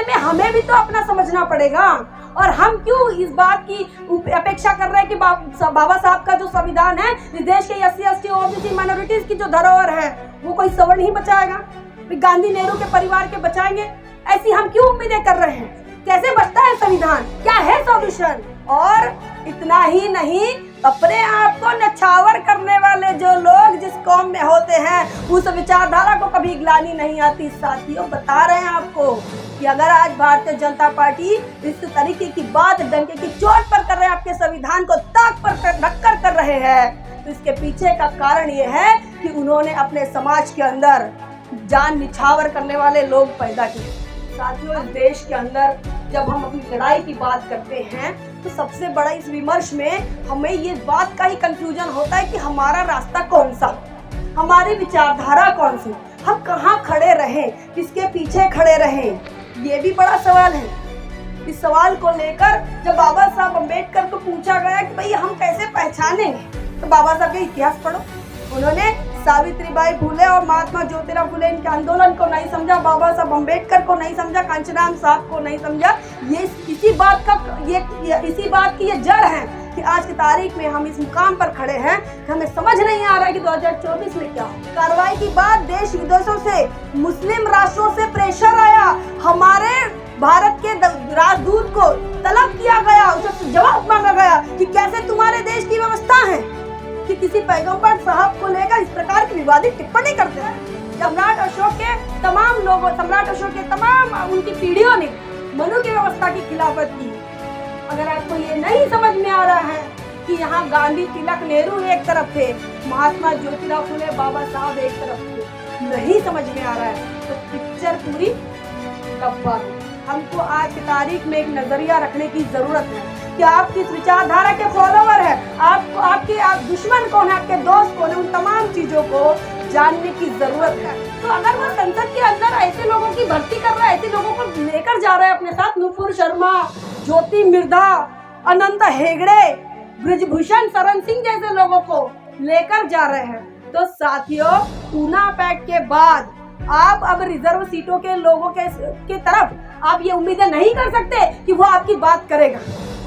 में हमें भी तो अपना समझना पड़ेगा। और हम क्यों इस बात की अपेक्षा कर रहे हैं कि बाबा साहब का जो संविधान है, इस देश के SC ST OBC माइनॉरिटीज की जो धरोहर है वो कोई सवर्ण ही बचाएगा, गांधी नेहरू के परिवार के बचाएंगे? ऐसी हम क्यों उम्मीदें कर रहे हैं? कैसे बचता है संविधान? क्या है सॉल्यूशन? और इतना ही नहीं, अपने आप को नछावर करने वाले जो लोग जिस कौम में होते हैं उस विचारधारा को कभी ग्लानि नहीं आती। साथियों, बता रहे हैं आपको कि अगर आज भारतीय जनता पार्टी इस तरीके की बात डंके की चोट पर कर रहे हैं, आपके संविधान को ताक पर रखकर कर रहे हैं, तो इसके पीछे का कारण ये है कि उन्होंने अपने समाज के अंदर जान निछावर करने वाले लोग पैदा किए। साथियों, इस देश के अंदर जब हम अपनी लड़ाई की बात करते हैं तो सबसे बड़ा इस विमर्श में हमें ये बात का ही कंफ्यूजन होता है कि हमारा रास्ता कौन सा, हमारी विचारधारा कौन सी, हम कहाँ खड़े रहें, किसके पीछे खड़े रहें, ये भी बड़ा सवाल है। इस सवाल को लेकर जब बाबा साहब अम्बेडकर को पूछा गया कि भाई हम कैसे पहचानेंगे, तो बाबा साहब का इतिहास पढ़ो। उन्होंने सावित्रीबाई फुले और महात्मा ज्योतिराव फुले इनके आंदोलन को नहीं समझा, बाबा साहब अम्बेडकर को नहीं समझा, कांचीराम साहब को नहीं समझा। ये इसी बात की ये जड़ है कि आज की तारीख में हम इस मुकाम पर खड़े हैं कि हमें समझ नहीं आ रहा है कि 2024 में क्या हो। कार्रवाई के बाद देश विदेशों से, मुस्लिम राष्ट्रों से प्रेशर आया, हमारे भारत के राजदूत को तलब किया गया, उससे जवाब मांगा गया कि कैसे तुम्हारे देश की व्यवस्था है कि किसी पैगंबर साहब को लेकर इस प्रकार की विवादित टिप्पणी करते हैं। सम्राट अशोक के तमाम उनकी पीढ़ियों ने मनु की व्यवस्था की खिलाफत की। अगर आपको ये नहीं समझ में आ रहा है कि यहाँ गांधी, तिलक, नेहरू एक तरफ थे, महात्मा ज्योतिराव फुले, बाबा साहब एक तरफ थे, नहीं समझ में आ रहा है तो पिक्चर पूरी डब्बा। हमको आज की तारीख में एक नजरिया रखने की जरूरत है कि आप किस विचारधारा के फॉलोवर है, आप दुश्मन कौन है, आपके दोस्त कौन है, उन तमाम चीजों को जानने की जरूरत है। तो अगर वो संसद के अंदर ऐसे लोगों की भर्ती कर रहा है, ऐसे लोगों को लेकर जा रहा है अपने साथ, नुपुर शर्मा, ज्योति मिर्धा, अनंत हेगड़े, ब्रिजभूषण शरण सिंह जैसे लोगों को लेकर जा रहे हैं, तो साथियों, ऊना पैक्ट के बाद आप अब रिजर्व सीटों के लोगों के तरफ आप ये उम्मीदें नहीं कर सकते कि वो आपकी बात करेगा।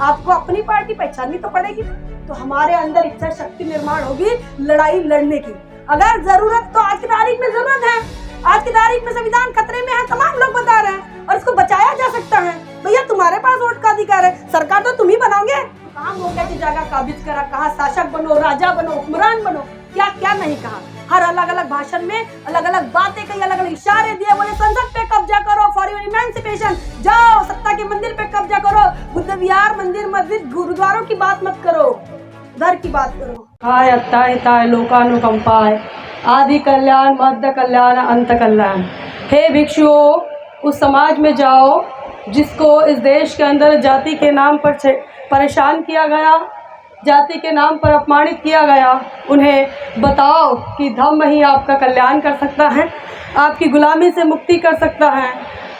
आपको अपनी पार्टी पहचाननी तो पड़ेगी। तो हमारे अंदर इच्छा शक्ति निर्माण होगी लड़ाई लड़ने की। अगर जरूरत, तो आज की तारीख में जरूरत है, आज की तारीख में संविधान खतरे में है, तमाम लोग बता रहे हैं, और इसको बचाया जा सकता है। भैया, तुम्हारे पास वोट का अधिकार है, सरकार तो तुम ही बनाओगे। कहाँ मौके की जगह काबिज करा, कहाँ शासक बनो, राजा बनो, हुक्मरान बनो, क्या क्या नहीं कहा। हर अलग अलग भाषण में अलग अलग बातें कही, अलग अलग इशारे दिए, बोले संसद पे कब्जा करो, फॉर योर इमेंसिपेशन, जाओ सत्ता के मंदिर पे कब्जा करो, बुद्ध विहार, मंदिर, मस्जिद, गुरुद्वारों की बात मत करो, घर की बात करो। हाय अत्ताय ताय लोकानुकंपाय, आदि कल्याण, मध्य कल्याण, अंत कल्याण। हे भिक्षुओं, उस समाज में जाओ जिसको इस देश के अंदर जाति के नाम पर परेशान किया गया, जाति के नाम पर अपमानित किया गया, उन्हें बताओ कि धम्म ही आपका कल्याण कर सकता है, आपकी गुलामी से मुक्ति कर सकता है,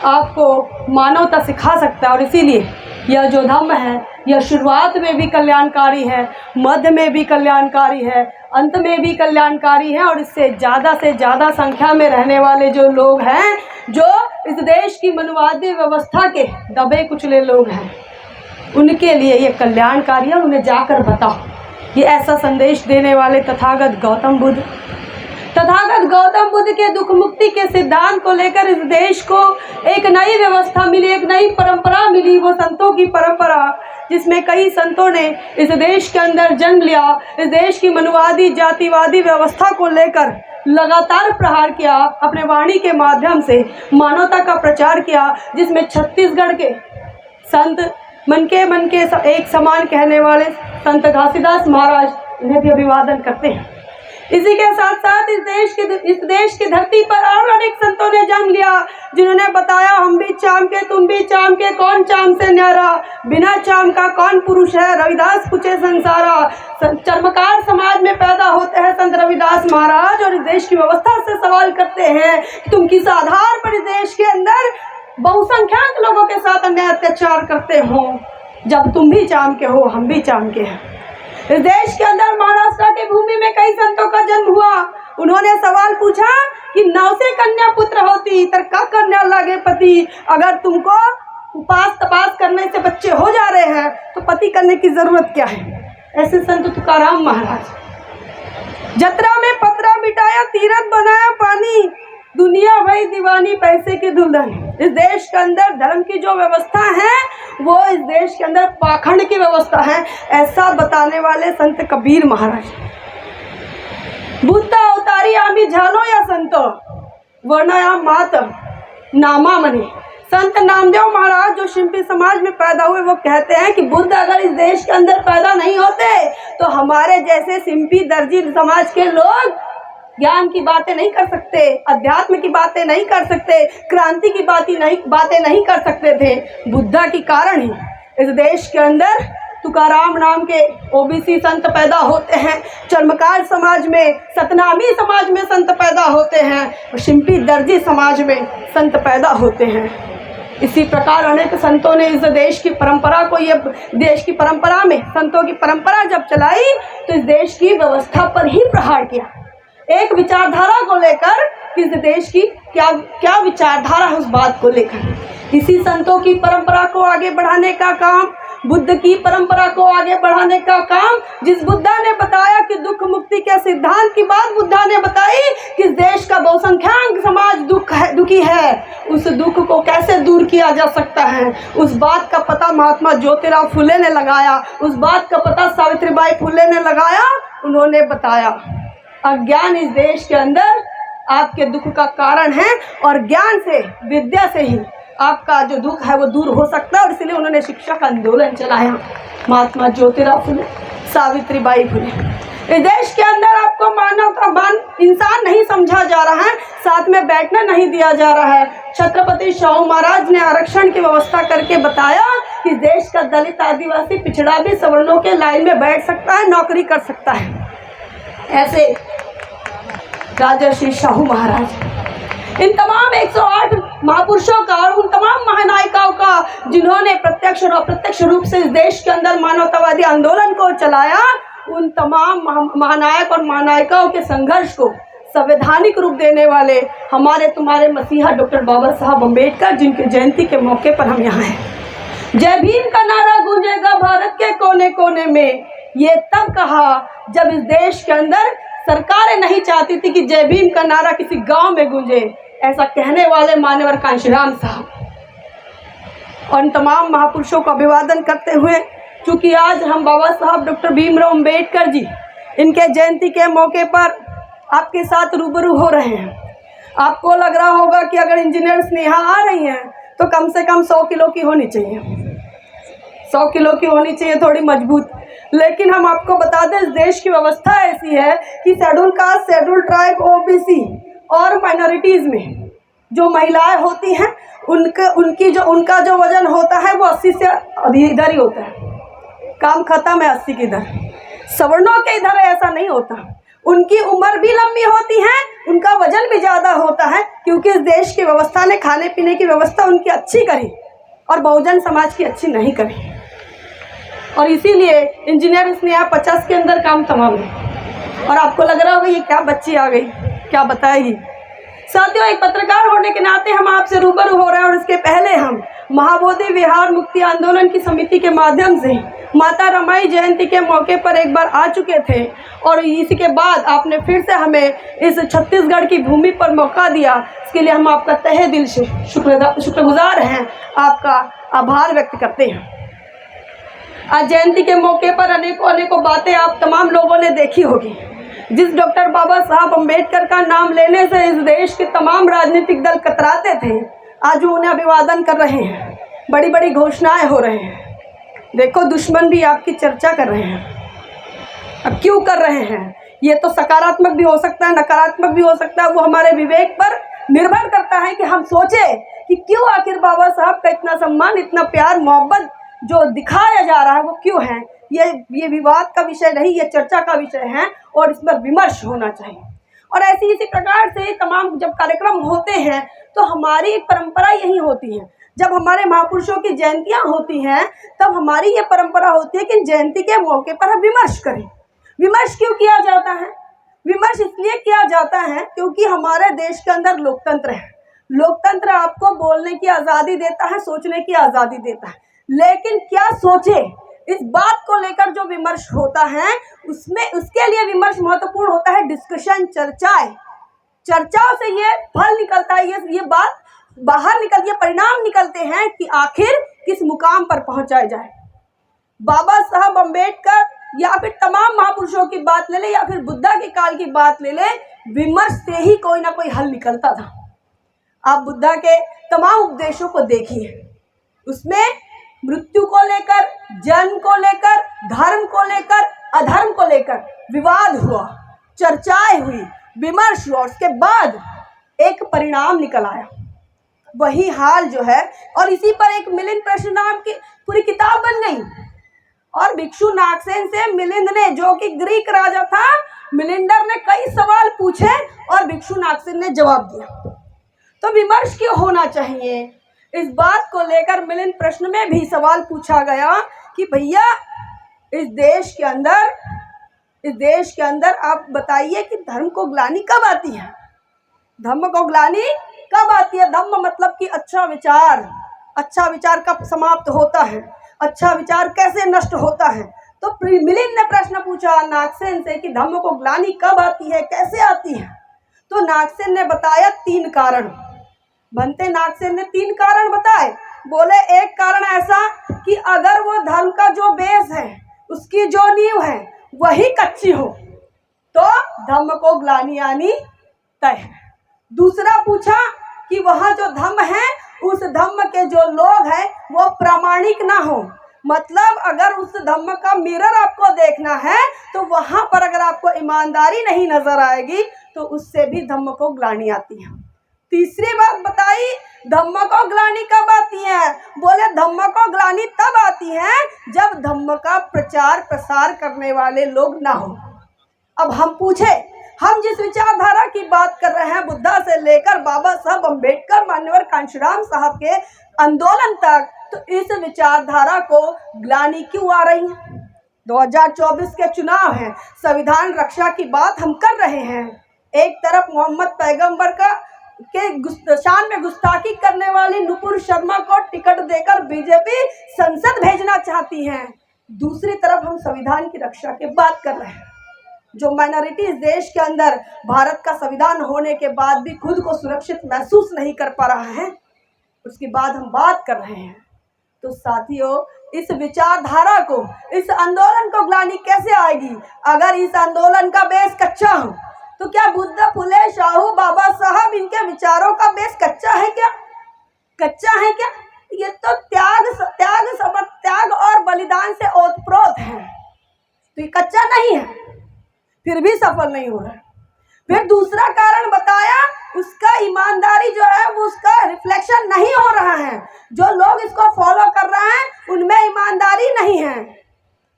आपको मानवता सिखा सकता है। और इसीलिए यह जो धम्म है, यह शुरुआत में भी कल्याणकारी है, मध्य में भी कल्याणकारी है, अंत में भी कल्याणकारी है, और इससे ज़्यादा से ज़्यादा संख्या में रहने वाले जो लोग हैं, जो इस देश की मनुवादी व्यवस्था के दबे कुचले लोग हैं, उनके लिए ये कल्याणकारी है। उन्हें जाकर बताओ। ये ऐसा संदेश देने वाले तथागत गौतम बुद्ध के दुख मुक्ति के सिद्धांत को लेकर इस देश को एक नई व्यवस्था मिली, एक नई परंपरा मिली, वो संतों की परंपरा, जिसमें कई संतों ने इस देश के अंदर जन्म लिया, इस देश की मनुवादी जातिवादी व्यवस्था को लेकर लगातार प्रहार किया, अपने वाणी के माध्यम से मानवता का प्रचार किया, जिसमें छत्तीसगढ़ के संत, मन के एक समान कहने वाले संत घासीदास महाराज, इन्हें भी अभिवादन करते हैं। इसी के साथ साथ इस देश की धरती पर और अनेक संतों ने जन्म लिया, जिन्होंने बताया हम भी चाम के, तुम भी चाम के, कौन चाम से न्यारा, बिना चाम का कौन पुरुष है, रविदास पूछे संसारा। चर्मकार समाज में पैदा होते हैं संत रविदास महाराज, और इस देश की व्यवस्था से सवाल करते हैं कि तुम किस आधार पर इस देश के अंदर बहुसंख्यक लोगों के साथ अन्याय अत्याचार करते हो, जब तुम भी चाम के हो, हम भी चाम के हैं। इस देश के अंदर महाराष्ट्र की भूमि में कई संतों का जन्म हुआ, उन्होंने सवाल पूछा कि नौ से कन्या पुत्र होती तर का कन्या लागे पति। अगर तुमको उपास तपास करने से बच्चे हो जा रहे हैं तो पति करने की जरूरत क्या है। ऐसे संत तुकाराम महाराज। जतरा में पतरा बिठाया तीरथ बनाया पानी, दुनिया भाई दीवानी पैसे की दुल्हन। इस देश के अंदर धर्म की जो व्यवस्था है वो इस देश के अंदर पाखंड की व्यवस्था है, ऐसा बताने वाले संत कबीर महाराज। बुद्धा अवतारी आमी झालो या संतो वर्णया मात नामा मने। संत नामदेव महाराज जो शिंपी समाज में पैदा हुए वो कहते हैं कि बुद्ध अगर इस देश के अंदर पैदा नहीं होते तो हमारे जैसे सिंपी दर्जी समाज के लोग ज्ञान की बातें नहीं कर सकते, अध्यात्म की बातें नहीं कर सकते, क्रांति की बातें नहीं कर सकते थे। बुद्धा के कारण ही इस देश के अंदर तुकाराम नाम के ओबीसी संत पैदा होते हैं, चर्मकार समाज में, सतनामी समाज में संत पैदा होते हैं, और शिंपी दर्जी समाज में संत पैदा होते हैं। इसी प्रकार अनेक संतों ने इस देश की परंपरा को, ये देश की परंपरा में संतों की परंपरा जब चलाई तो इस देश की व्यवस्था पर ही प्रहार किया। एक विचारधारा को लेकर किस देश की क्या विचारधारा है उस बात को लेकर। इसी संतों की परंपरा को आगे बढ़ाने का काम, बुद्ध की परंपरा को आगे बढ़ाने का काम, जिस बुद्धा ने बताया कि दुख मुक्ति के सिद्धांत की बात बुद्धा ने बताई कि देश का बहुसंख्यक समाज दुखी है, उस दुख को कैसे दूर किया जा सकता है, उस बात का पता महात्मा ज्योतिराव फुले ने लगाया, उस बात का पता सावित्रीबाई फुले ने लगाया। उन्होंने बताया अज्ञान इस देश के अंदर आपके दुख का कारण है और ज्ञान से, विद्या से ही आपका जो दुख है वो दूर हो सकता है। और इसलिए उन्होंने शिक्षा का आंदोलन चलाया, महात्मा ज्योतिराव फुले, सावित्रीबाई फुले। इस देश के अंदर आपको मानव का इंसान नहीं समझा जा रहा है, साथ में बैठना नहीं दिया जा रहा है। छत्रपति शाहू महाराज ने आरक्षण की व्यवस्था करके बताया कि देश का दलित, आदिवासी, पिछड़ा भी सवर्णों के लाइन में बैठ सकता है, नौकरी कर सकता है। ऐसे राजर्षि शाहू महाराज, इन तमाम 108 महापुरुषों का और उन तमाम महानायिकाओं का जिन्होंने प्रत्यक्ष और अप्रत्यक्ष रूप से इस देश के अंदर मानवतावादी आंदोलन को चलाया, उन तमाम महानायक और महानायिकाओं के संघर्ष को संवैधानिक रूप देने वाले हमारे तुम्हारे मसीहा डॉक्टर बाबा साहब अम्बेडकर, जिनके जयंती के मौके पर हम यहाँ हैं। जय भीम का नारा गूंजेगा भारत के कोने कोने में, ये तब कहा जब इस देश के अंदर सरकारें नहीं चाहती थी कि जय भीम का नारा किसी गांव में गूंजे। ऐसा कहने वाले मान्यवर कांशीराम साहब और इन तमाम महापुरुषों को अभिवादन करते हुए, चूँकि आज हम बाबा साहब डॉक्टर भीमराव अम्बेडकर जी इनके जयंती के मौके पर आपके साथ रूबरू हो रहे हैं। आपको लग रहा होगा कि अगर इंजीनियर स्नेहा आ रही हैं तो कम से कम 100 किलो की होनी चाहिए, 100 किलो की होनी चाहिए, थोड़ी मजबूत। लेकिन हम आपको बता दें इस देश की व्यवस्था ऐसी है कि schedule caste, schedule tribe, OBC और माइनॉरिटीज़ में जो महिलाएं होती हैं उनका जो वजन होता है वो 80 से इधर ही होता है, काम खत्म है 80 की इधर। सवर्णों के इधर ऐसा नहीं होता, उनकी उम्र भी लंबी होती है, उनका वजन भी ज़्यादा होता है, क्योंकि इस देश की व्यवस्था ने खाने पीने की व्यवस्था उनकी अच्छी करी और बहुजन समाज की अच्छी नहीं करी। और इसीलिए इंजीनियर इसने यहाँ 50 के अंदर काम तमाम है। और आपको लग रहा होगा ये क्या बच्ची आ गई, क्या बताएगी। साथियों, एक पत्रकार होने के नाते हम आपसे रूबरू हो रहे हैं और इसके पहले हम महाबोधि विहार मुक्ति आंदोलन की समिति के माध्यम से माता रमाई जयंती के मौके पर एक बार आ चुके थे और इसके बाद आपने फिर से हमें इस छत्तीसगढ़ की भूमि पर मौका दिया। इसके लिए हम आपका तहे दिल से शुक्रगुजार हैं, आपका आभार व्यक्त करते हैं। आज जयंती के मौके पर अनेकों बातें आप तमाम लोगों ने देखी होगी। जिस डॉक्टर बाबा साहब अम्बेडकर का नाम लेने से इस देश के तमाम राजनीतिक दल कतराते थे, आज वो उन्हें अभिवादन कर रहे हैं, बड़ी बड़ी घोषणाएं हो रहे हैं। देखो, दुश्मन भी आपकी चर्चा कर रहे हैं। अब क्यों कर रहे हैं, ये तो सकारात्मक भी हो सकता है, नकारात्मक भी हो सकता है, वो हमारे विवेक पर निर्भर करता है कि हम सोचे कि क्यों आखिर बाबा साहब का इतना सम्मान, इतना प्यार, मोहब्बत जो दिखाया जा रहा है वो क्यों है। ये विवाद का विषय नहीं, ये चर्चा का विषय है और इस पर विमर्श होना चाहिए। और इसी प्रकार से तमाम जब कार्यक्रम होते हैं तो हमारी एक परंपरा यही होती है। जब हमारे महापुरुषों की जयंतियाँ होती हैं तब हमारी ये परंपरा होती है कि जयंती के मौके पर हम विमर्श करें। विमर्श क्यों किया जाता है? विमर्श इसलिए किया जाता है क्योंकि हमारे देश के अंदर लोकतंत्र है। लोकतंत्र आपको बोलने की आज़ादी देता है, सोचने की आज़ादी देता है, लेकिन क्या सोचे इस बात को लेकर जो विमर्श होता है उसमें, उसके लिए विमर्श महत्वपूर्ण होता है। डिस्कशन, चर्चाएं, चर्चाओं से ये फल निकलता है, ये बात बाहर निकलती है, परिणाम निकलते हैं कि आखिर किस मुकाम पर पहुंचाया जाए। बाबा साहब अम्बेडकर या फिर तमाम महापुरुषों की बात ले ले या फिर बुद्धा के काल की बात ले ले, विमर्श से ही कोई ना कोई हल निकलता था। आप बुद्धा के तमाम उपदेशों को देखिए, उसमें मृत्यु को लेकर, जन्म को लेकर, धर्म को लेकर, अधर्म को लेकर विवाद हुआ, चर्चाएं हुई, विमर्श हुआ, उसके बाद एक परिणाम निकल आया। वही हाल जो है, और इसी पर एक मिलिंद प्रश्न नाम की पूरी किताब बन गई। और भिक्षु नागसेन से मिलिंद ने, जो कि ग्रीक राजा था, मिलिंडर ने कई सवाल पूछे और भिक्षु नागसेन ने जवाब दिया। तो विमर्श क्यों होना चाहिए, इस बात को लेकर मिलिंद प्रश्न में भी सवाल पूछा गया कि भैया इस देश के अंदर आप बताइए कि धर्म को ग्लानि कब आती है। धर्म को ग्लानि कब आती है? धम्म मतलब कि अच्छा विचार कब समाप्त होता है, अच्छा विचार कैसे नष्ट होता है। तो मिलिंद ने प्रश्न पूछा नागसेन से कि धम्म को ग्लानि कब आती है, कैसे आती है। तो नागसेन ने बताया 3 कारण। बनते नागसेन ने 3 कारण बताए। बोले एक कारण ऐसा कि अगर वो धर्म का जो बेस है, उसकी जो नींव है वही कच्ची हो तो धम्म को ग्लानि आनी तय है। दूसरा पूछा कि वहाँ जो धम्म है, उस धम्म के जो लोग हैं वो प्रामाणिक ना हो। मतलब अगर उस धम्म का मिरर आपको देखना है तो वहाँ पर अगर आपको ईमानदारी नहीं नजर आएगी तो उससे भी धम्म को ग्लानि आती है। तीसरी बात बताई, धम्म को ग्लानि कब आती है? बोले धम्म को ग्लानि तब आती है जब धम्म का प्रचार प्रसार करने वाले लोग ना हो। अब हम पूछे, हम जिस विचारधारा की बात कर रहे हैं, बुद्धा से लेकर बाबा साहब अम्बेडकर, मान्यवर कांशीराम साहब के आंदोलन तक, तो इस विचारधारा को ग्लानि क्यों आ रही है? 2024 के चुनाव हैं, संविधान रक्षा की बात हम कर रहे हैं। एक तरफ मोहम्मद पैगंबर के शान में गुस्ताखी करने वाली नुपुर शर्मा को टिकट देकर बीजेपी संसद भेजना चाहती है, दूसरी तरफ हम संविधान की रक्षा की बात कर रहे हैं। जो माइनॉरिटी इस देश के अंदर भारत का संविधान होने के बाद भी खुद को सुरक्षित महसूस नहीं कर पा रहा है, उसकी बात हम बात कर रहे हैं। तो साथियों, इस विचारधारा को, इस आंदोलन को ग्लानि कैसे आएगी? अगर इस आंदोलन का बेस कच्चा हो तो क्या बुद्ध, फुले शाहू, बाबा साहब, इनके विचारों का बेस कच्चा है क्या? कच्चा है क्या? ये तो त्याग और बलिदान से ओतप्रोत है, तो ये कच्चा नहीं है, फिर भी सफल नहीं हो रहा है। फिर दूसरा कारण बताया, उसका ईमानदारी जो है वो उसका रिफ्लेक्शन नहीं हो रहा है। जो लोग इसको फॉलो कर रहे हैं उनमें ईमानदारी नहीं है।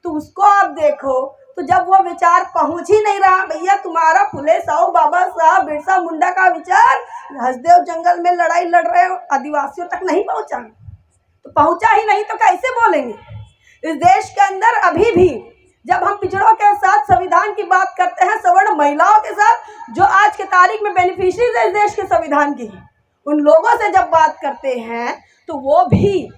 तो उसको आप देखो, तो जब वो विचार पहुंच ही नहीं रहा, भैया तुम्हारा फुले साहू, बाबा साहब, बिरसा मुंडा का विचार हसदेव जंगल में लड़ाई लड़ रहे आदिवासियों तक नहीं पहुंचा, तो पहुंचा ही नहीं तो कैसे बोलेंगे? इस देश के अंदर अभी भी जब हम पिछड़ों के साथ संविधान की बात करते हैं, सवर्ण महिलाओं के साथ, जो आज के तारीख में बेनिफिशरीज है इस देश के संविधान की, उन लोगों से जब बात करते हैं तो वो भी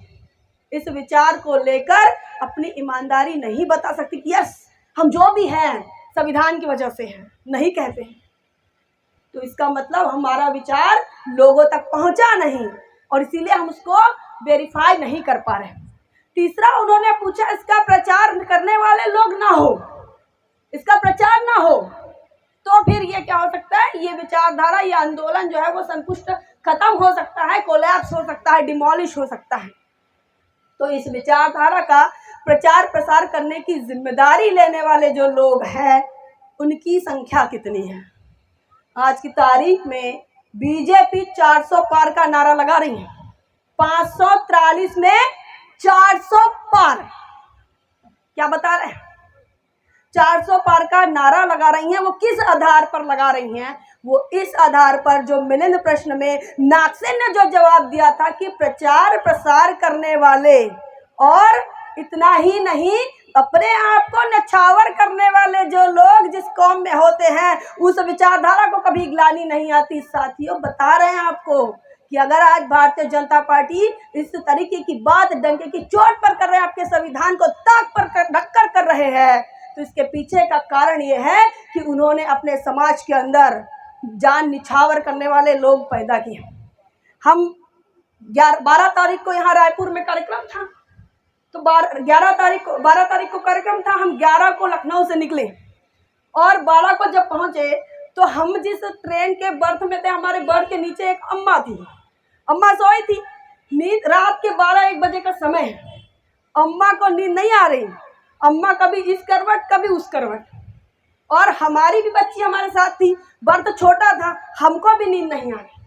इस विचार को लेकर अपनी ईमानदारी नहीं बता सकती कि यस हम जो भी हैं संविधान की वजह से हैं, नहीं कहते हैं। तो इसका मतलब हमारा विचार लोगों तक पहुंचा नहीं और इसीलिए हम उसको वेरीफाई नहीं कर पा रहे। तीसरा उन्होंने पूछा, इसका प्रचार करने वाले लोग ना हो, इसका प्रचार ना हो तो फिर ये क्या हो सकता है? ये विचारधारा, ये आंदोलन जो है वो संपुष्ट खत्म हो सकता है, कोलैप्स हो सकता है, डिमोलिश हो सकता है। तो इस विचारधारा का प्रचार प्रसार करने की जिम्मेदारी लेने वाले जो लोग हैं उनकी संख्या कितनी है? आज की तारीख में बीजेपी 400 पार का नारा लगा रही है, 543 में 400 पार। क्या बता रहे हैं? 400 पार का नारा लगा रही हैं। वो किस आधार पर लगा रही हैं? वो इस आधार पर जो मिलिंद प्रश्न में नागसेन ने जो जवाब दिया था कि प्रचार प्रसार करने वाले, और इतना ही नहीं अपने आप को नछावर करने वाले जो लोग जिस कौम में होते हैं उस विचारधारा को कभी ग्लानि नहीं आती। साथियों, बता रहे हैं आपको कि अगर आज भारतीय जनता पार्टी इस तरीके की बात डंके की चोट पर कर रहे हैं, आपके संविधान को ताक पर ढककर कर रहे हैं, तो इसके पीछे का कारण ये है कि उन्होंने अपने समाज के अंदर जान निछावर करने वाले लोग पैदा किए। हम 12 तारीख को यहाँ रायपुर में कार्यक्रम था, तो 12 तारीख को कार्यक्रम था। हम 11 को लखनऊ से निकले और 12 को जब पहुंचे तो हम जिस ट्रेन के बर्थ में थे, हमारे बर्थ के नीचे एक अम्मा थी। अम्मा सोई थी, नींद रात के 12-1 बजे का समय है, अम्मा को नींद नहीं आ रही। अम्मा कभी इस करवट कभी उस करवट, और हमारी भी बच्ची हमारे साथ थी, बर्थ छोटा था, हमको भी नींद नहीं आ रही।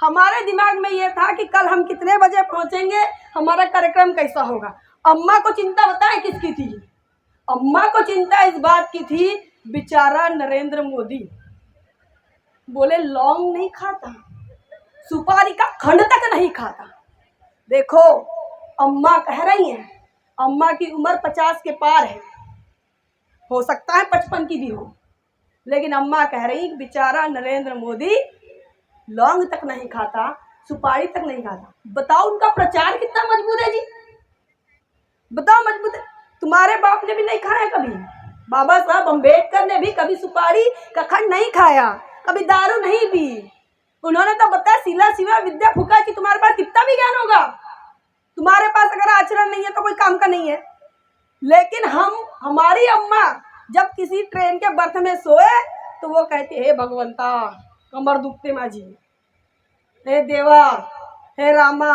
हमारे दिमाग में ये था कि कल हम कितने बजे पहुंचेंगे, हमारा कार्यक्रम कैसा होगा। अम्मा को चिंता बताएं किसकी थी? अम्मा को चिंता इस बात की थी, बेचारा नरेंद्र मोदी बोले लौंग नहीं खाता, सुपारी का खंड तक नहीं खाता। देखो, अम्मा कह रही हैं, अम्मा की उम्र 50 के पार है, हो सकता है 55 की भी हो, लेकिन अम्मा कह रही बेचारा नरेंद्र मोदी लौंग तक नहीं खाता, सुपारी तक नहीं खाता। बताओ उनका प्रचार कितना मजबूत है जी, बताओ मजबूत है। तुम्हारे बाप ने भी नहीं खाया कभी, बाबा साहब अम्बेडकर ने भी कभी सुपारी का खंड नहीं खाया, कभी दारू नहीं पी। उन्होंने तो बताया सिला सिवा विद्या फूका कि तुम्हारे पास कितना भी ज्ञान होगा, तुम्हारे पास अगर आचरण नहीं है तो कोई काम का नहीं है। लेकिन हमारी अम्मा जब किसी ट्रेन के बर्थ में सोए तो वो कहते हे भगवंता, कमर दुखते माझी, हे देवा, हे रामा।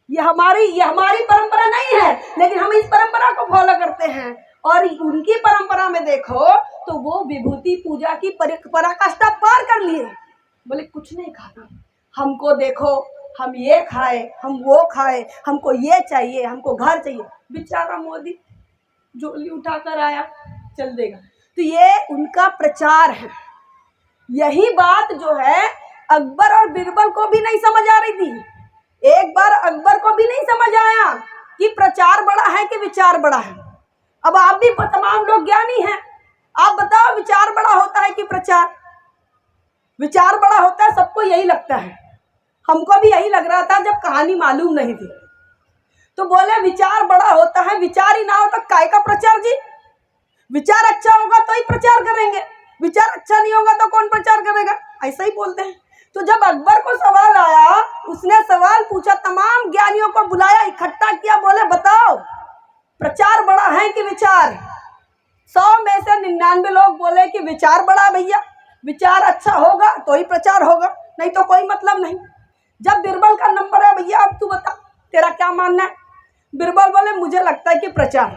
ये हमारी परंपरा नहीं है, लेकिन हम इस परंपरा को फॉलो करते हैं। और उनकी परंपरा में देखो तो वो विभूति पूजा की पराकाष्ठा पार कर लिए, बोले कुछ नहीं खाता। हमको देखो, हम ये खाए, हम वो खाए, हमको ये चाहिए, हमको घर चाहिए। बेचारा मोदी झोली उठाकर आया, चल देगा। तो ये उनका प्रचार है। यही बात जो है अकबर और बीरबल को भी नहीं समझ आ रही थी। एक बार अकबर को भी नहीं समझ आया कि प्रचार बड़ा है कि विचार बड़ा है। अब आप भी तमाम लोग ज्ञानी हैं, आप बताओ विचार बड़ा होता है कि प्रचार? विचार बड़ा होता है, सबको यही लगता है। हमको भी यही लग रहा था जब कहानी मालूम नहीं थी। तो बोले विचार बड़ा होता है, विचार ही ना हो तो काय का प्रचार जी? विचार अच्छा होगा तो ही प्रचार करेंगे, विचार अच्छा नहीं होगा तो कौन प्रचार करेगा? ऐसा ही बोलते हैं। तो जब अकबर को सवाल आया, उसने सवाल पूछा, तमाम ज्ञानियों को बुलाया, इकट्ठा किया, बोले बताओ प्रचार बड़ा है कि विचार? 100 में से 99 लोग बोले कि विचार बड़ा है भैया, विचार अच्छा होगा तो ही प्रचार होगा, नहीं तो कोई मतलब नहीं। जब बीरबल का नंबर है, भैया अब तू बता तेरा क्या मानना है? बीरबल बोले मुझे लगता है कि प्रचार।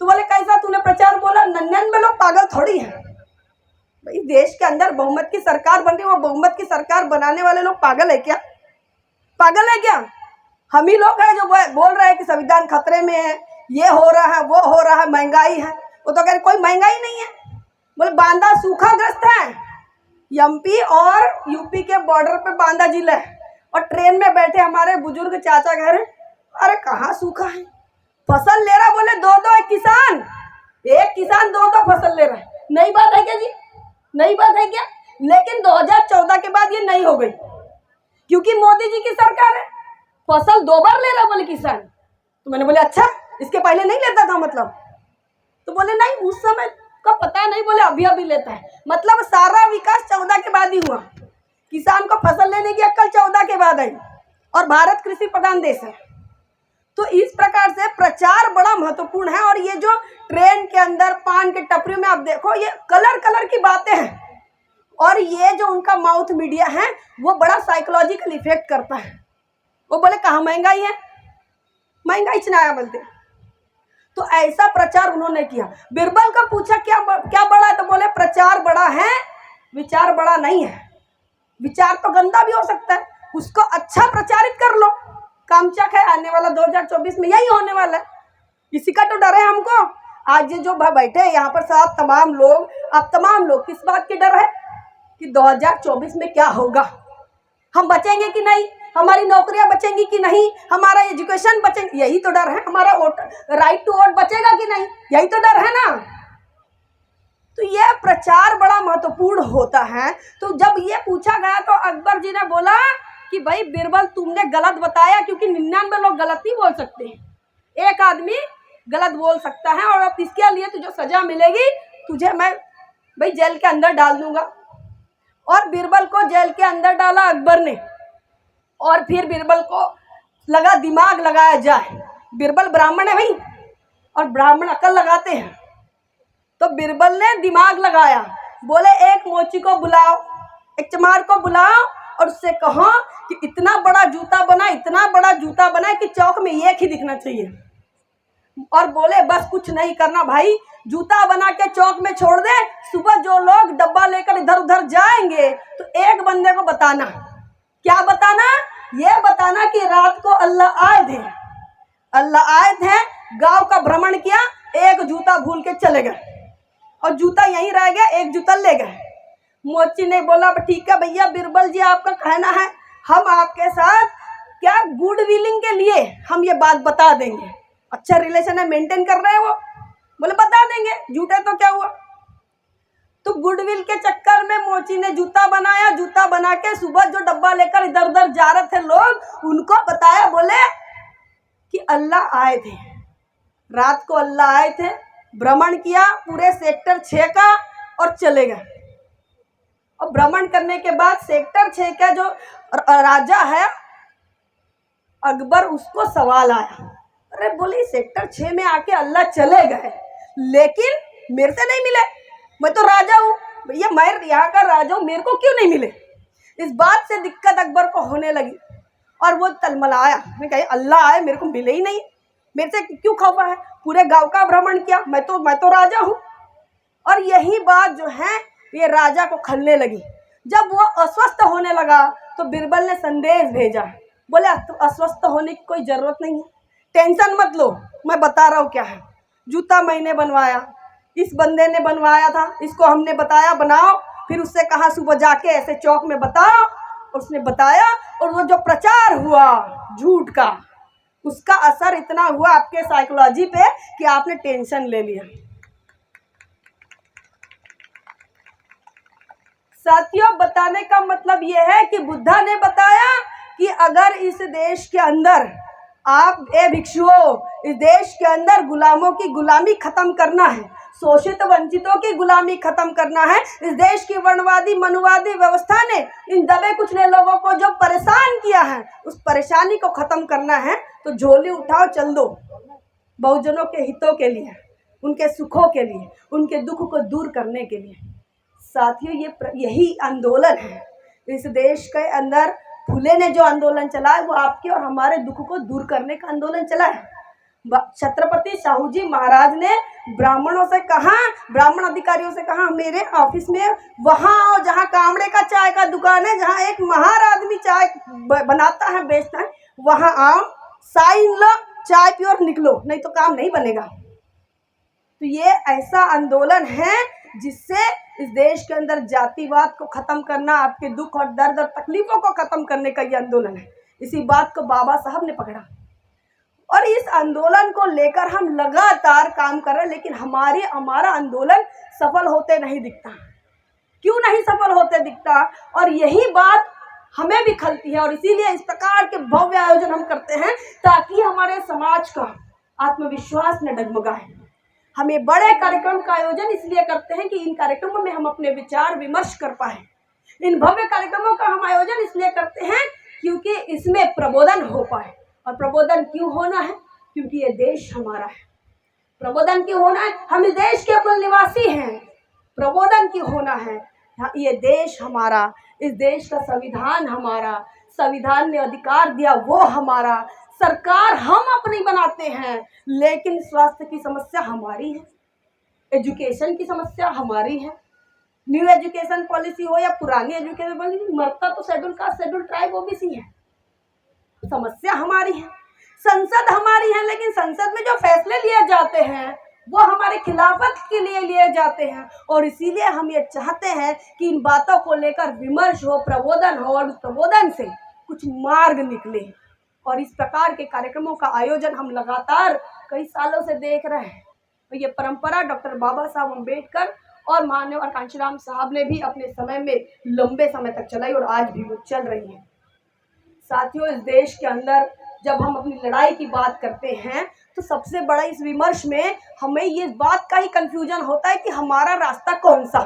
तो बोले कैसा तूने प्रचार बोला? 99 लोग पागल थोड़ी हैं भाई, देश के अंदर बहुमत की सरकार बन रही है, वो बहुमत की सरकार बनाने वाले लोग पागल है क्या? पागल है क्या? हम ही लोग हैं जो बोल रहे हैं कि संविधान खतरे में है, ये हो रहा है, वो हो रहा है, महंगाई है। वो तो कह रहे कोई महंगाई नहीं है। बोले बांदा सूखाग्रस्त है, एमपी और यूपी के बॉर्डर पे बांदा जिला है, और ट्रेन में बैठे हमारे बुजुर्ग चाचा कह रहे अरे कहाँ सूखा है, फसल ले रहा। बोले दो एक किसान दो फसल ले रहा है। नई बात है क्या जी? नई बात है क्या? लेकिन 2014 के बाद ये नहीं हो गई, क्योंकि मोदी जी की सरकार है, फसल 2 बार ले रहा बोले किसान। तो मैंने बोले अच्छा, इसके पहले नहीं लेता था मतलब? तो बोले नहीं, उस समय का पता नहीं, बोले अभी लेता है। मतलब सारा विकास 14 के बाद ही हुआ, किसान को फसल लेने की अक्ल 14 के बाद आई, और भारत कृषि प्रधान देश है। तो इस प्रकार से प्रचार बड़ा महत्वपूर्ण है। और ये जो ट्रेन के अंदर पान के टपरी में आप देखो, ये कलर की बातें हैं, और ये जो उनका माउथ मीडिया है वो बड़ा साइकोलॉजिकल इफेक्ट करता है। वो बोले कहाँ महंगाई है, महंगाई चनाया बोलते। तो ऐसा प्रचार उन्होंने किया। बीरबल का पूछा क्या बड़ा है, तो बोले प्रचार बड़ा है, विचार बड़ा नहीं है। विचार तो गंदा भी हो सकता है, उसको अच्छा प्रचारित कर लो। कामचक है, आने वाला 2024 में यही होने वाला है, इसी का तो डर है हमको। आज ये जो बैठे हैं यहाँ पर साहब, तमाम लोग किस बात की डर है कि 2024 में क्या होगा, हम बचेंगे कि नहीं, हमारी नौकरियां बचेंगी कि नहीं, हमारा एजुकेशन बचेंगे, यही तो डर है। हमारा वोट, राइट टू वोट बचेगा कि नहीं, यही तो डर है ना। तो यह प्रचार बड़ा महत्वपूर्ण होता है। तो जब ये पूछा गया तो अकबर जी ने बोला कि भाई बीरबल तुमने गलत बताया, क्योंकि 99 लोग गलत नहीं बोल सकते, एक आदमी गलत बोल सकता है, और अब इसके लिए तुझे सजा मिलेगी, तुझे मैं भाई जेल के अंदर डाल दूंगा। और बीरबल को जेल के अंदर डाला अकबर ने। और फिर बीरबल को लगा दिमाग लगाया जाए, बीरबल ब्राह्मण है भाई, और ब्राह्मण अकल लगाते हैं। तो बीरबल ने दिमाग लगाया, बोले एक मोची को बुलाओ, एक चमार को बुलाओ, और उससे कहो कि इतना बड़ा जूता बना, इतना बड़ा जूता बना कि चौक में एक ही दिखना चाहिए। और बोले बस कुछ नहीं करना भाई, जूता बना के चौक में छोड़ दे, सुबह जो लोग डब्बा लेकर इधर उधर जाएंगे तो एक बंदे को बताना। क्या बताना? ये बताना कि रात को अल्लाह आए थे, अल्लाह आए थे, गांव का भ्रमण किया, एक जूता भूल के चले गए, और जूता यहीं रह गया, एक जूता ले गए। मोची ने बोला ठीक है भैया, बीरबल जी आपका कहना है, हम आपके साथ क्या गुड विलिंग के लिए हम ये बात बता देंगे। अच्छा रिलेशन है, मेंटेन कर रहे हैं वो, बोले बता देंगे, झूठे तो क्या हुआ। तो गुडविल के चक्कर में मोची ने जूता बनाया, जूता बना के सुबह जो डब्बा लेकर इधर उधर जा रहे थे लोग, उनको बताया, बोले कि अल्लाह आए थे, रात को अल्लाह आए थे, भ्रमण किया पूरे सेक्टर 6 का और चले गए। और भ्रमण करने के बाद सेक्टर 6 का जो राजा है अकबर, उसको सवाल आया, अरे बोले सेक्टर 6 में आके अल्लाह चले गए, लेकिन मेरे से नहीं मिले, मैं तो राजा हूँ भैया, मैं यहाँ का राजा हूँ, मेरे को क्यों नहीं मिले। इस बात से दिक्कत अकबर को होने लगी, और वो तलमलाया, मैं कही अल्लाह आए मेरे को मिले ही नहीं, मेरे से क्यों खौफा है, पूरे गांव का भ्रमण किया, मैं तो राजा हूँ। और यही बात जो है ये राजा को खलने लगी। जब वो अस्वस्थ होने लगा तो बीरबल ने संदेश भेजा, बोले अस्वस्थ होने की कोई जरूरत नहीं है, टेंशन मत लो, मैं बता रहा हूँ क्या है। जूता मैंने बनवाया, इस बंदे ने बनवाया था, इसको हमने बताया बनाओ, फिर उससे कहा सुबह जाके ऐसे चौक में बताओ, उसने बताया, और वो जो प्रचार हुआ झूठ का, उसका असर इतना हुआ आपके साइकोलॉजी पे कि आपने टेंशन ले लिया। साथियों, बताने का मतलब यह है कि बुद्धा ने बताया कि अगर इस देश के अंदर आप भिक्षुओं, इस देश के अंदर गुलामों की गुलामी खत्म करना है, शोषित वंचितों की गुलामी खत्म करना है, इस देश की वर्णवादी मनुवादी व्यवस्था ने इन दबे कुचले लोगों को जो परेशान किया है, उस परेशानी को खत्म करना है, तो झोली उठाओ चल दो, बहुजनों के हितों के लिए, उनके सुखों के लिए, उनके दुख को दूर करने के लिए। साथियों, यही आंदोलन है इस देश के अंदर। फुले ने जो आंदोलन चलाया वो आपके और हमारे दुख को दूर करने का आंदोलन चला है। छत्रपति साहू जी महाराज ने ब्राह्मणों से कहा, ब्राह्मण अधिकारियों से कहा, मेरे ऑफिस में वहाँ आओ जहाँ कामड़े का चाय का दुकान है, जहाँ एक महार आदमी चाय बनाता है बेचता है, वहाँ आओ, साइन लो, चाय पियो और निकलो, नहीं तो काम नहीं बनेगा। तो ये ऐसा आंदोलन है जिससे इस देश के अंदर जातिवाद को खत्म करना, आपके दुख और दर्द और तकलीफों को खत्म करने का ये आंदोलन है। इसी बात को बाबा साहब ने पकड़ा और इस आंदोलन को लेकर हम लगातार काम कर रहे हैं, लेकिन हमारा आंदोलन सफल होते नहीं दिखता। क्यों नहीं सफल होते दिखता? और यही बात हमें भी खलती है, और इसीलिए इस प्रकार के भव्य आयोजन हम करते हैं ताकि हमारे समाज का आत्मविश्वास न डगमगाए। हम ये बड़े कार्यक्रम का आयोजन इसलिए करते हैं कि इन कार्यक्रमों में हम अपने विचार विमर्श कर पाए। इन भव्य कार्यक्रमों का हम आयोजन इसलिए करते हैं क्योंकि इसमें प्रबोधन हो पाए। और प्रबोधन क्यों होना है? क्योंकि ये देश हमारा है। प्रबोधन क्यों होना है? हम इस देश के मूल निवासी हैं। प्रबोधन क्यों होना है? ये देश हमारा, इस देश का संविधान हमारा, संविधान ने अधिकार दिया वो हमारा, सरकार हम अपनी बनाते हैं, लेकिन स्वास्थ्य की समस्या हमारी है, एजुकेशन की समस्या हमारी है। न्यू एजुकेशन पॉलिसी हो या पुरानी एजुकेशन पॉलिसी, मरता तो schedule caste, schedule tribe, OBC है। समस्या हमारी है। संसद हमारी है, लेकिन संसद में जो फैसले लिए जाते हैं वो हमारे खिलाफत के लिए लिए जाते हैं। और इसीलिए हम ये चाहते हैं कि इन बातों को लेकर विमर्श हो, प्रबोधन हो, और उस प्रबोधन से कुछ मार्ग निकले। और इस प्रकार के कार्यक्रमों का आयोजन हम लगातार कई सालों से देख रहे हैं। तो ये परंपरा डॉक्टर बाबा साहब अम्बेडकर और माननीय कांशीराम साहब ने भी अपने समय में लंबे समय तक चलाई और आज भी वो चल रही है। साथियों, इस देश के अंदर जब हम अपनी लड़ाई की बात करते हैं तो सबसे बड़ा इस विमर्श में हमें ये बात का ही कंफ्यूजन होता है कि हमारा रास्ता कौन सा,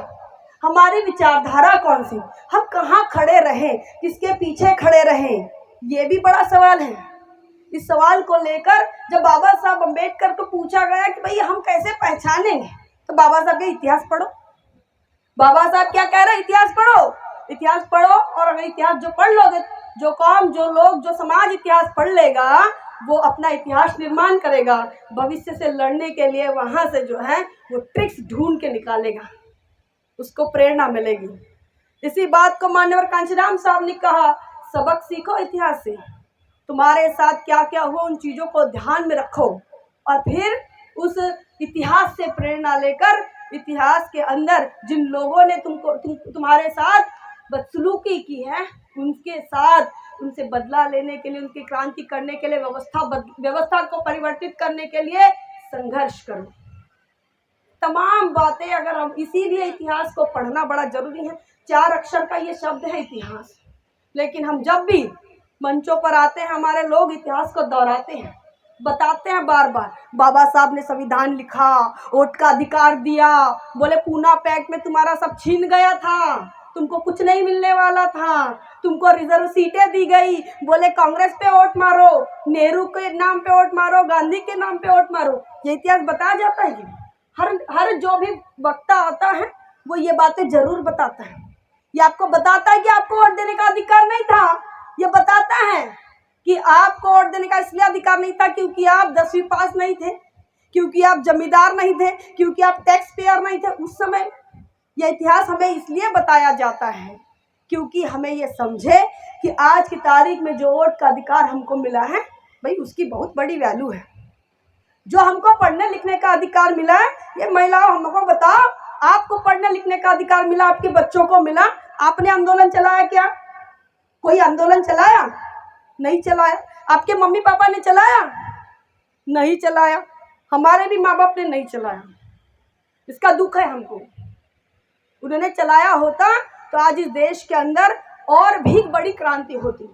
हमारी विचारधारा कौन सी, हम कहाँ खड़े रहें, किसके पीछे खड़े रहें, ये भी बड़ा सवाल है। इस सवाल को लेकर जब बाबा साहब अम्बेडकर को पूछा गया कि भाई हम कैसे पहचानेंगे, तो बाबा साहब के इतिहास पढ़ो। बाबा साहब क्या कह रहे हैं? इतिहास पढ़ो, इतिहास पढ़ो। और अगर इतिहास जो पढ़ लोगे, जो कौम, जो लोग, जो समाज इतिहास पढ़ लेगा वो अपना इतिहास निर्माण करेगा, भविष्य से लड़ने के लिए वहां से जो है वो ट्रिक्स ढूंढ के निकालेगा, उसको प्रेरणा मिलेगी। इसी बात को माननीय कांशीराम साहब ने कहा, सबक सीखो इतिहास से, तुम्हारे साथ क्या क्या हुआ उन चीज़ों को ध्यान में रखो और फिर उस इतिहास से प्रेरणा लेकर इतिहास के अंदर जिन लोगों ने तुम्हारे साथ बदसलूकी की है उनके साथ, उनसे बदला लेने के लिए, उनकी क्रांति करने के लिए, व्यवस्था को परिवर्तित करने के लिए संघर्ष करो। तमाम बातें अगर हम, इसीलिए इतिहास को पढ़ना बड़ा जरूरी है। 4 अक्षर का ये शब्द है इतिहास, लेकिन हम जब भी मंचों पर आते हैं हमारे लोग इतिहास को दोहराते हैं, बताते हैं बार बार, बाबा साहब ने संविधान लिखा, वोट का अधिकार दिया, बोले पूना पैक्ट में तुम्हारा सब छीन गया था, तुमको कुछ नहीं मिलने वाला था, तुमको रिजर्व सीटें दी गई, बोले कांग्रेस पे वोट मारो, नेहरू के नाम पे वोट मारो, गांधी के नाम पे वोट मारो। ये इतिहास बताया जाता है। हर जो भी वक्ता आता है वो ये बातें जरूर बताता है। ये आपको बताता है कि आपको वोट देने का अधिकार नहीं था, ये बताता है कि आपको वोट देने का इसलिए अधिकार नहीं था क्योंकि आप 10वीं पास नहीं थे, क्योंकि आप जमींदार नहीं थे, क्योंकि आप टैक्स पेयर नहीं थे उस समय। यह इतिहास हमें इसलिए बताया जाता है क्योंकि हमें ये समझे कि आज की तारीख में जो वोट का अधिकार हमको मिला है भाई उसकी बहुत बड़ी वैल्यू है। जो हमको पढ़ने लिखने का अधिकार मिला है, ये महिलाओं हमको बताओ, आपको पढ़ने लिखने का अधिकार मिला, आपके बच्चों को मिला, आपने आंदोलन चलाया क्या? कोई आंदोलन चलाया? नहीं चलाया। आपके मम्मी पापा ने चलाया? नहीं चलाया। हमारे भी माँ बाप ने नहीं चलाया। इसका दुख है हमको। उन्होंने चलाया होता तो आज इस देश के अंदर और भी बड़ी क्रांति होती।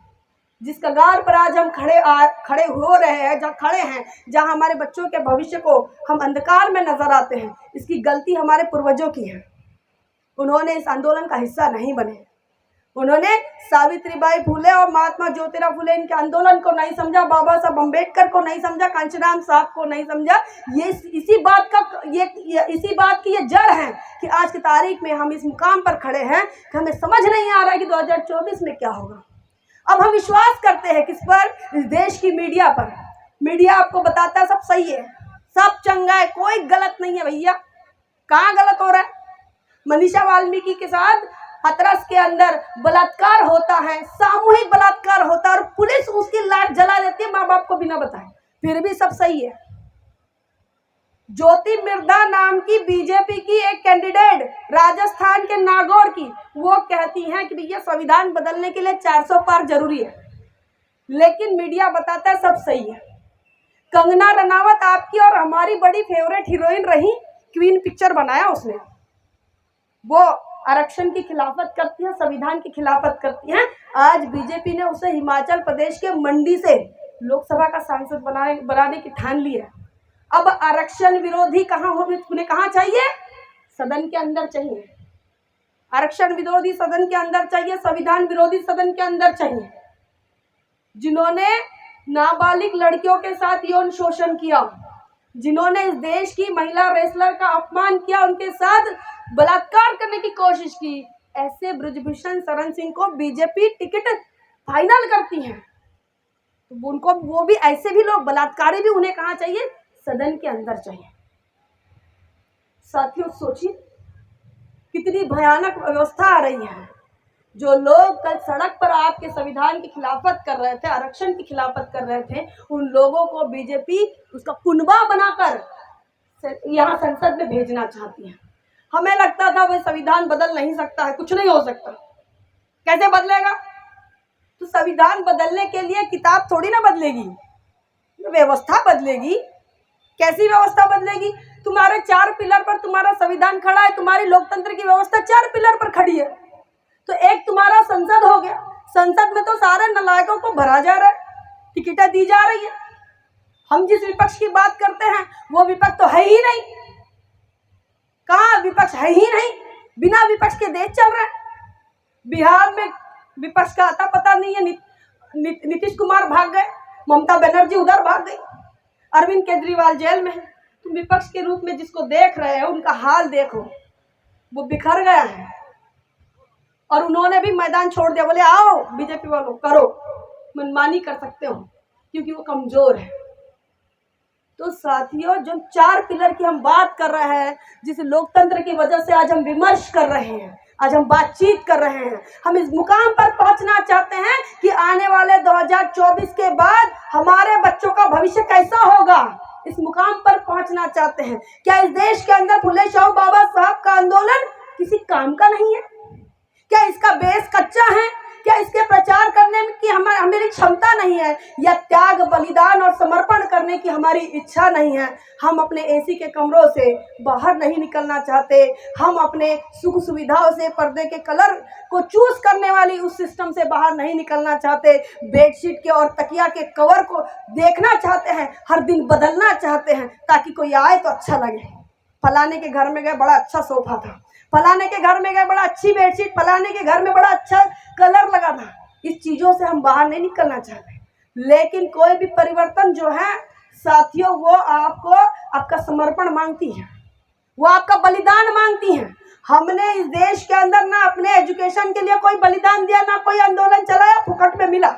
जिस कगार पर आज हम खड़े हो रहे हैं, जहाँ खड़े हैं, जहाँ हमारे बच्चों के भविष्य को हम अंधकार में नजर आते हैं, इसकी गलती हमारे पूर्वजों की है। उन्होंने इस आंदोलन का हिस्सा नहीं बने। उन्होंने सावित्रीबाई फुले और महात्मा ज्योतिराव फुले इनके आंदोलन को नहीं समझा, बाबा साहब अम्बेडकर को नहीं समझा, कांशीराम साहब को नहीं समझा। ये इसी बात की ये जड़ है कि आज की तारीख में हम इस मुकाम पर खड़े हैं कि हमें समझ नहीं आ रहा है कि 2024 में क्या होगा। अब हम विश्वास करते हैं किस पर? इस देश की मीडिया पर। मीडिया आपको बताता है सब सही है, सब चंगा है, कोई गलत नहीं है। भैया कहाँ गलत हो रहा है? मनीषा वाल्मीकि के साथ हाथरस के अंदर बलात्कार होता है, सामूहिक बलात्कार होता है और पुलिस उसकी लाश जला देती है माँ बाप को बिना बताए, फिर भी सब सही है। ज्योति मिर्धा नाम की बीजेपी की एक कैंडिडेट राजस्थान के नागौर की, वो कहती हैं कि भैया संविधान बदलने के लिए 400 पार जरूरी है, लेकिन मीडिया बताता है सब सही है। कंगना रनावत आपकी और हमारी बड़ी फेवरेट हीरोइन रही, क्वीन पिक्चर बनाया उसने, वो आरक्षण की खिलाफत करती है, संविधान की खिलाफत करती है। आज बीजेपी ने उसे हिमाचल प्रदेश के मंडी से लोकसभा का सांसद बनाने की ठान ली है। अब आरक्षण विरोधी कहाँ हो, उन्हें कहाँ चाहिए? सदन के अंदर चाहिए। आरक्षण विरोधी सदन के अंदर चाहिए, संविधान विरोधी सदन के अंदर चाहिए। जिन्होंने नाबालिग लड़कियों के साथ यौन शोषण किया, जिन्होंने इस देश की महिला रेसलर का अपमान किया, उनके साथ बलात्कार करने की कोशिश की, ऐसे बृजभूषण शरण सिंह को बीजेपी टिकट फाइनल करती है। तो उनको, वो भी ऐसे भी लोग बलात्कारी भी, उन्हें कहाँ चाहिए? सदन के अंदर चाहिए। साथियों सोचिए कितनी भयानक व्यवस्था आ रही है। जो लोग कल सड़क पर आपके संविधान की खिलाफत कर रहे थे, आरक्षण की खिलाफत कर रहे थे, उन लोगों को बीजेपी उसका कुनबा बनाकर यहाँ संसद में भेजना चाहती है। हमें लगता था वह संविधान बदल नहीं सकता है, कुछ नहीं हो सकता। कैसे बदलेगा? तो संविधान बदलने के लिए किताब थोड़ी ना बदलेगी, व्यवस्था बदलेगी। कैसी व्यवस्था बदलेगी? तुम्हारे 4 पिलर पर तुम्हारा संविधान खड़ा है, तुम्हारी लोकतंत्र की व्यवस्था 4 पिलर पर खड़ी है। तो एक तुम्हारा संसद हो गया, संसद में तो सारे नालायकों को भरा जा रहा है, टिकटें दी जा रही है। हम जिस विपक्ष की बात करते हैं वो विपक्ष तो है ही नहीं। कहाँ विपक्ष है ही नहीं, बिना विपक्ष के देश चल रहा है। बिहार में विपक्ष का आता पता नहीं है। नीतीश कुमार भाग गए, ममता बनर्जी उधर भाग गई, अरविंद केजरीवाल जेल में है। तुम विपक्ष के रूप में जिसको देख रहे हो उनका हाल देखो, वो बिखर गया है। और उन्होंने भी मैदान छोड़ दिया, बोले आओ बीजेपी वालों करो, मनमानी कर सकते हो, क्योंकि वो कमजोर है। तो साथियों, जो 4 पिलर की हम बात कर रहे हैं, जिस लोकतंत्र की वजह से आज हम विमर्श कर रहे हैं, आज हम बातचीत कर रहे हैं, हम इस मुकाम पर पहुंचना चाहते हैं कि आने वाले 2024 के बाद हमारे बच्चों का भविष्य कैसा होगा, इस मुकाम पर पहुंचना चाहते हैं। क्या इस देश के अंदर फुले शाह बाबा साहब का आंदोलन किसी काम का नहीं है? क्या इसका बेस कच्चा है? क्या इसके प्रचार करने की हमारी क्षमता नहीं है? या त्याग, बलिदान और समर्पण करने की हमारी इच्छा नहीं है? हम अपने एसी के कमरों से बाहर नहीं निकलना चाहते, हम अपने सुख सुविधाओं से, पर्दे के कलर को चूज करने वाली उस सिस्टम से बाहर नहीं निकलना चाहते, बेडशीट के और तकिया के कवर को देखना चाहते हैं, हर दिन बदलना चाहते हैं ताकि कोई आए तो अच्छा लगे। फलाने के घर में गए, बड़ा अच्छा सोफा था, फलाने के घर में गए, बड़ा अच्छी बेडशीट, फलाने के घर में बड़ा अच्छा कलर लगा था। इस चीजों से हम बाहर नहीं निकलना चाहते। लेकिन कोई भी परिवर्तन जो है साथियों, वो आपका समर्पण मांगती है, वो आपका बलिदान मांगती है। हमने इस देश के अंदर ना अपने एजुकेशन के लिए कोई बलिदान दिया, ना कोई आंदोलन चलाया, फुकट में मिला।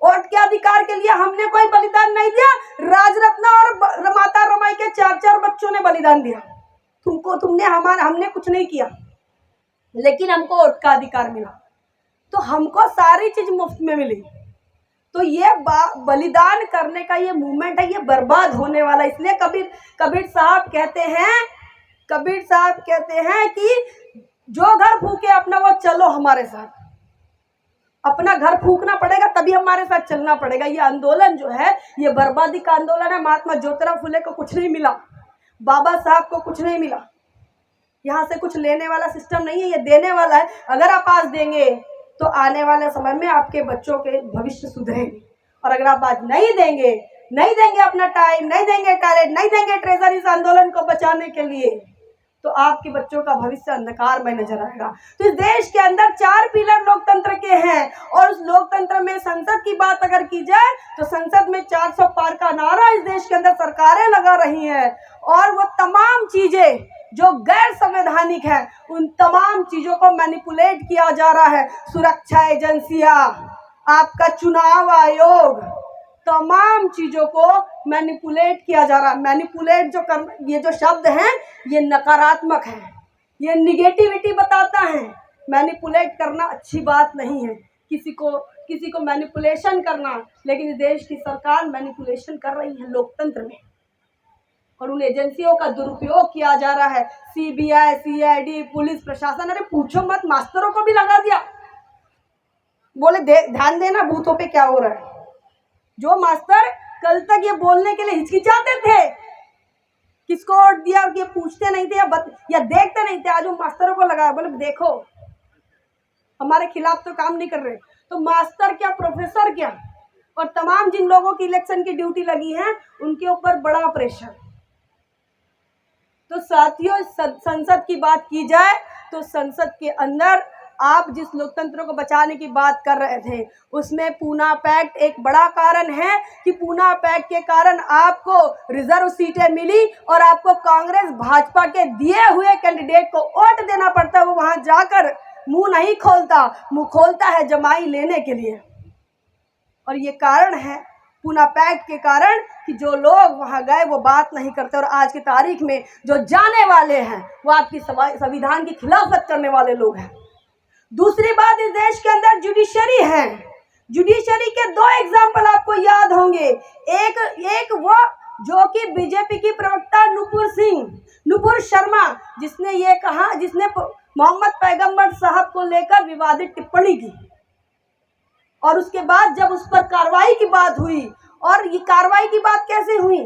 वोट के अधिकार के लिए हमने कोई बलिदान नहीं दिया। राजरत्न और माता रमाई के 4-4 बच्चों ने बलिदान दिया। हमने कुछ नहीं किया, लेकिन हमको वोट का अधिकार मिला, तो हमको सारी चीज मुफ्त में मिली। तो ये बलिदान करने का ये मूवमेंट है, ये बर्बाद होने वाला। इसलिए कबीर साहब कहते हैं कि जो घर फूके अपना, वो चलो हमारे साथ। अपना घर फूकना पड़ेगा, तभी हमारे साथ चलना पड़ेगा। ये आंदोलन जो है, ये बर्बादी का आंदोलन है। महात्मा ज्योतिराव फुले को कुछ नहीं मिला, बाबा साहब को कुछ नहीं मिला। यहाँ से कुछ लेने वाला सिस्टम नहीं है, ये देने वाला है। अगर आप आज देंगे तो आने वाले समय में आपके बच्चों के भविष्य सुधरेंगे। और अगर आप आज नहीं देंगे अपना टाइम, नहीं देंगे टैलेंट, नहीं देंगे ट्रेजर इस आंदोलन को बचाने के लिए, तो आपके बच्चों का भविष्य अंधकार में नजर आएगा। तो इस देश के अंदर 4 पिलर लोकतंत्र के हैं, और उस लोकतंत्र में संसद की बात अगर की जाए तो संसद में 400 पार का नारा इस देश के अंदर सरकारें लगा रही हैं। और वो तमाम चीजें जो गैर संवैधानिक है, उन तमाम चीजों को मैनिपुलेट किया जा रहा है। सुरक्षा एजेंसियां, आपका चुनाव आयोग, तमाम चीजों को मैनिपुलेट किया जा रहा है। मैनिपुलेट ये जो शब्द है, ये नकारात्मक है, ये निगेटिविटी बताता है। मैनिपुलेट करना अच्छी बात नहीं है, किसी को मैनिपुलेशन करना। लेकिन इस देश की सरकार मैनिपुलेशन कर रही है लोकतंत्र में, और उन एजेंसियों का दुरुपयोग किया जा रहा है। सीबीआई, सीआईडी, पुलिस प्रशासन, अरे पूछो मत, मास्टरों को भी लगा दिया। बोले ध्यान देना बूथों पे क्या हो रहा है। जो मास्टर कल तक ये बोलने के लिए हिचकिचाते थे, किसको वोट दिया, और ये पूछते नहीं थे या देखते नहीं थे, आज वो मास्टरों को लगाया। बोले देखो हमारे खिलाफ तो काम नहीं कर रहे। तो मास्टर क्या, प्रोफेसर क्या, और तमाम जिन लोगों की इलेक्शन की ड्यूटी लगी है, उनके ऊपर बड़ा प्रेशर। तो साथियों, संसद की बात की जाए तो संसद के अंदर आप जिस लोकतंत्र को बचाने की बात कर रहे थे, उसमें पूना पैक्ट एक बड़ा कारण है कि पूना पैक्ट के कारण आपको रिजर्व सीटें मिली, और आपको कांग्रेस भाजपा के दिए हुए कैंडिडेट को वोट देना पड़ता है। वो वहां जाकर मुंह नहीं खोलता, मुंह खोलता है जमाई लेने के लिए। और ये कारण है पूना पैक्ट के कारण कि जो लोग वहां गए वो बात नहीं करते, और आज की तारीख में जो जाने वाले हैं वो आपकी संविधान की खिलाफत करने वाले लोग हैं। दूसरी बात, इस देश के अंदर जुडिशरी है। जुडिशरी के 2 एग्जाम्पल आपको याद होंगे। एक वो जो कि बीजेपी की प्रवक्ता नुपुर शर्मा, जिसने मोहम्मद पैगंबर साहब को लेकर विवादित टिप्पणी की, और उसके बाद जब उस पर कार्रवाई की बात हुई, और ये कार्रवाई की बात कैसे हुई,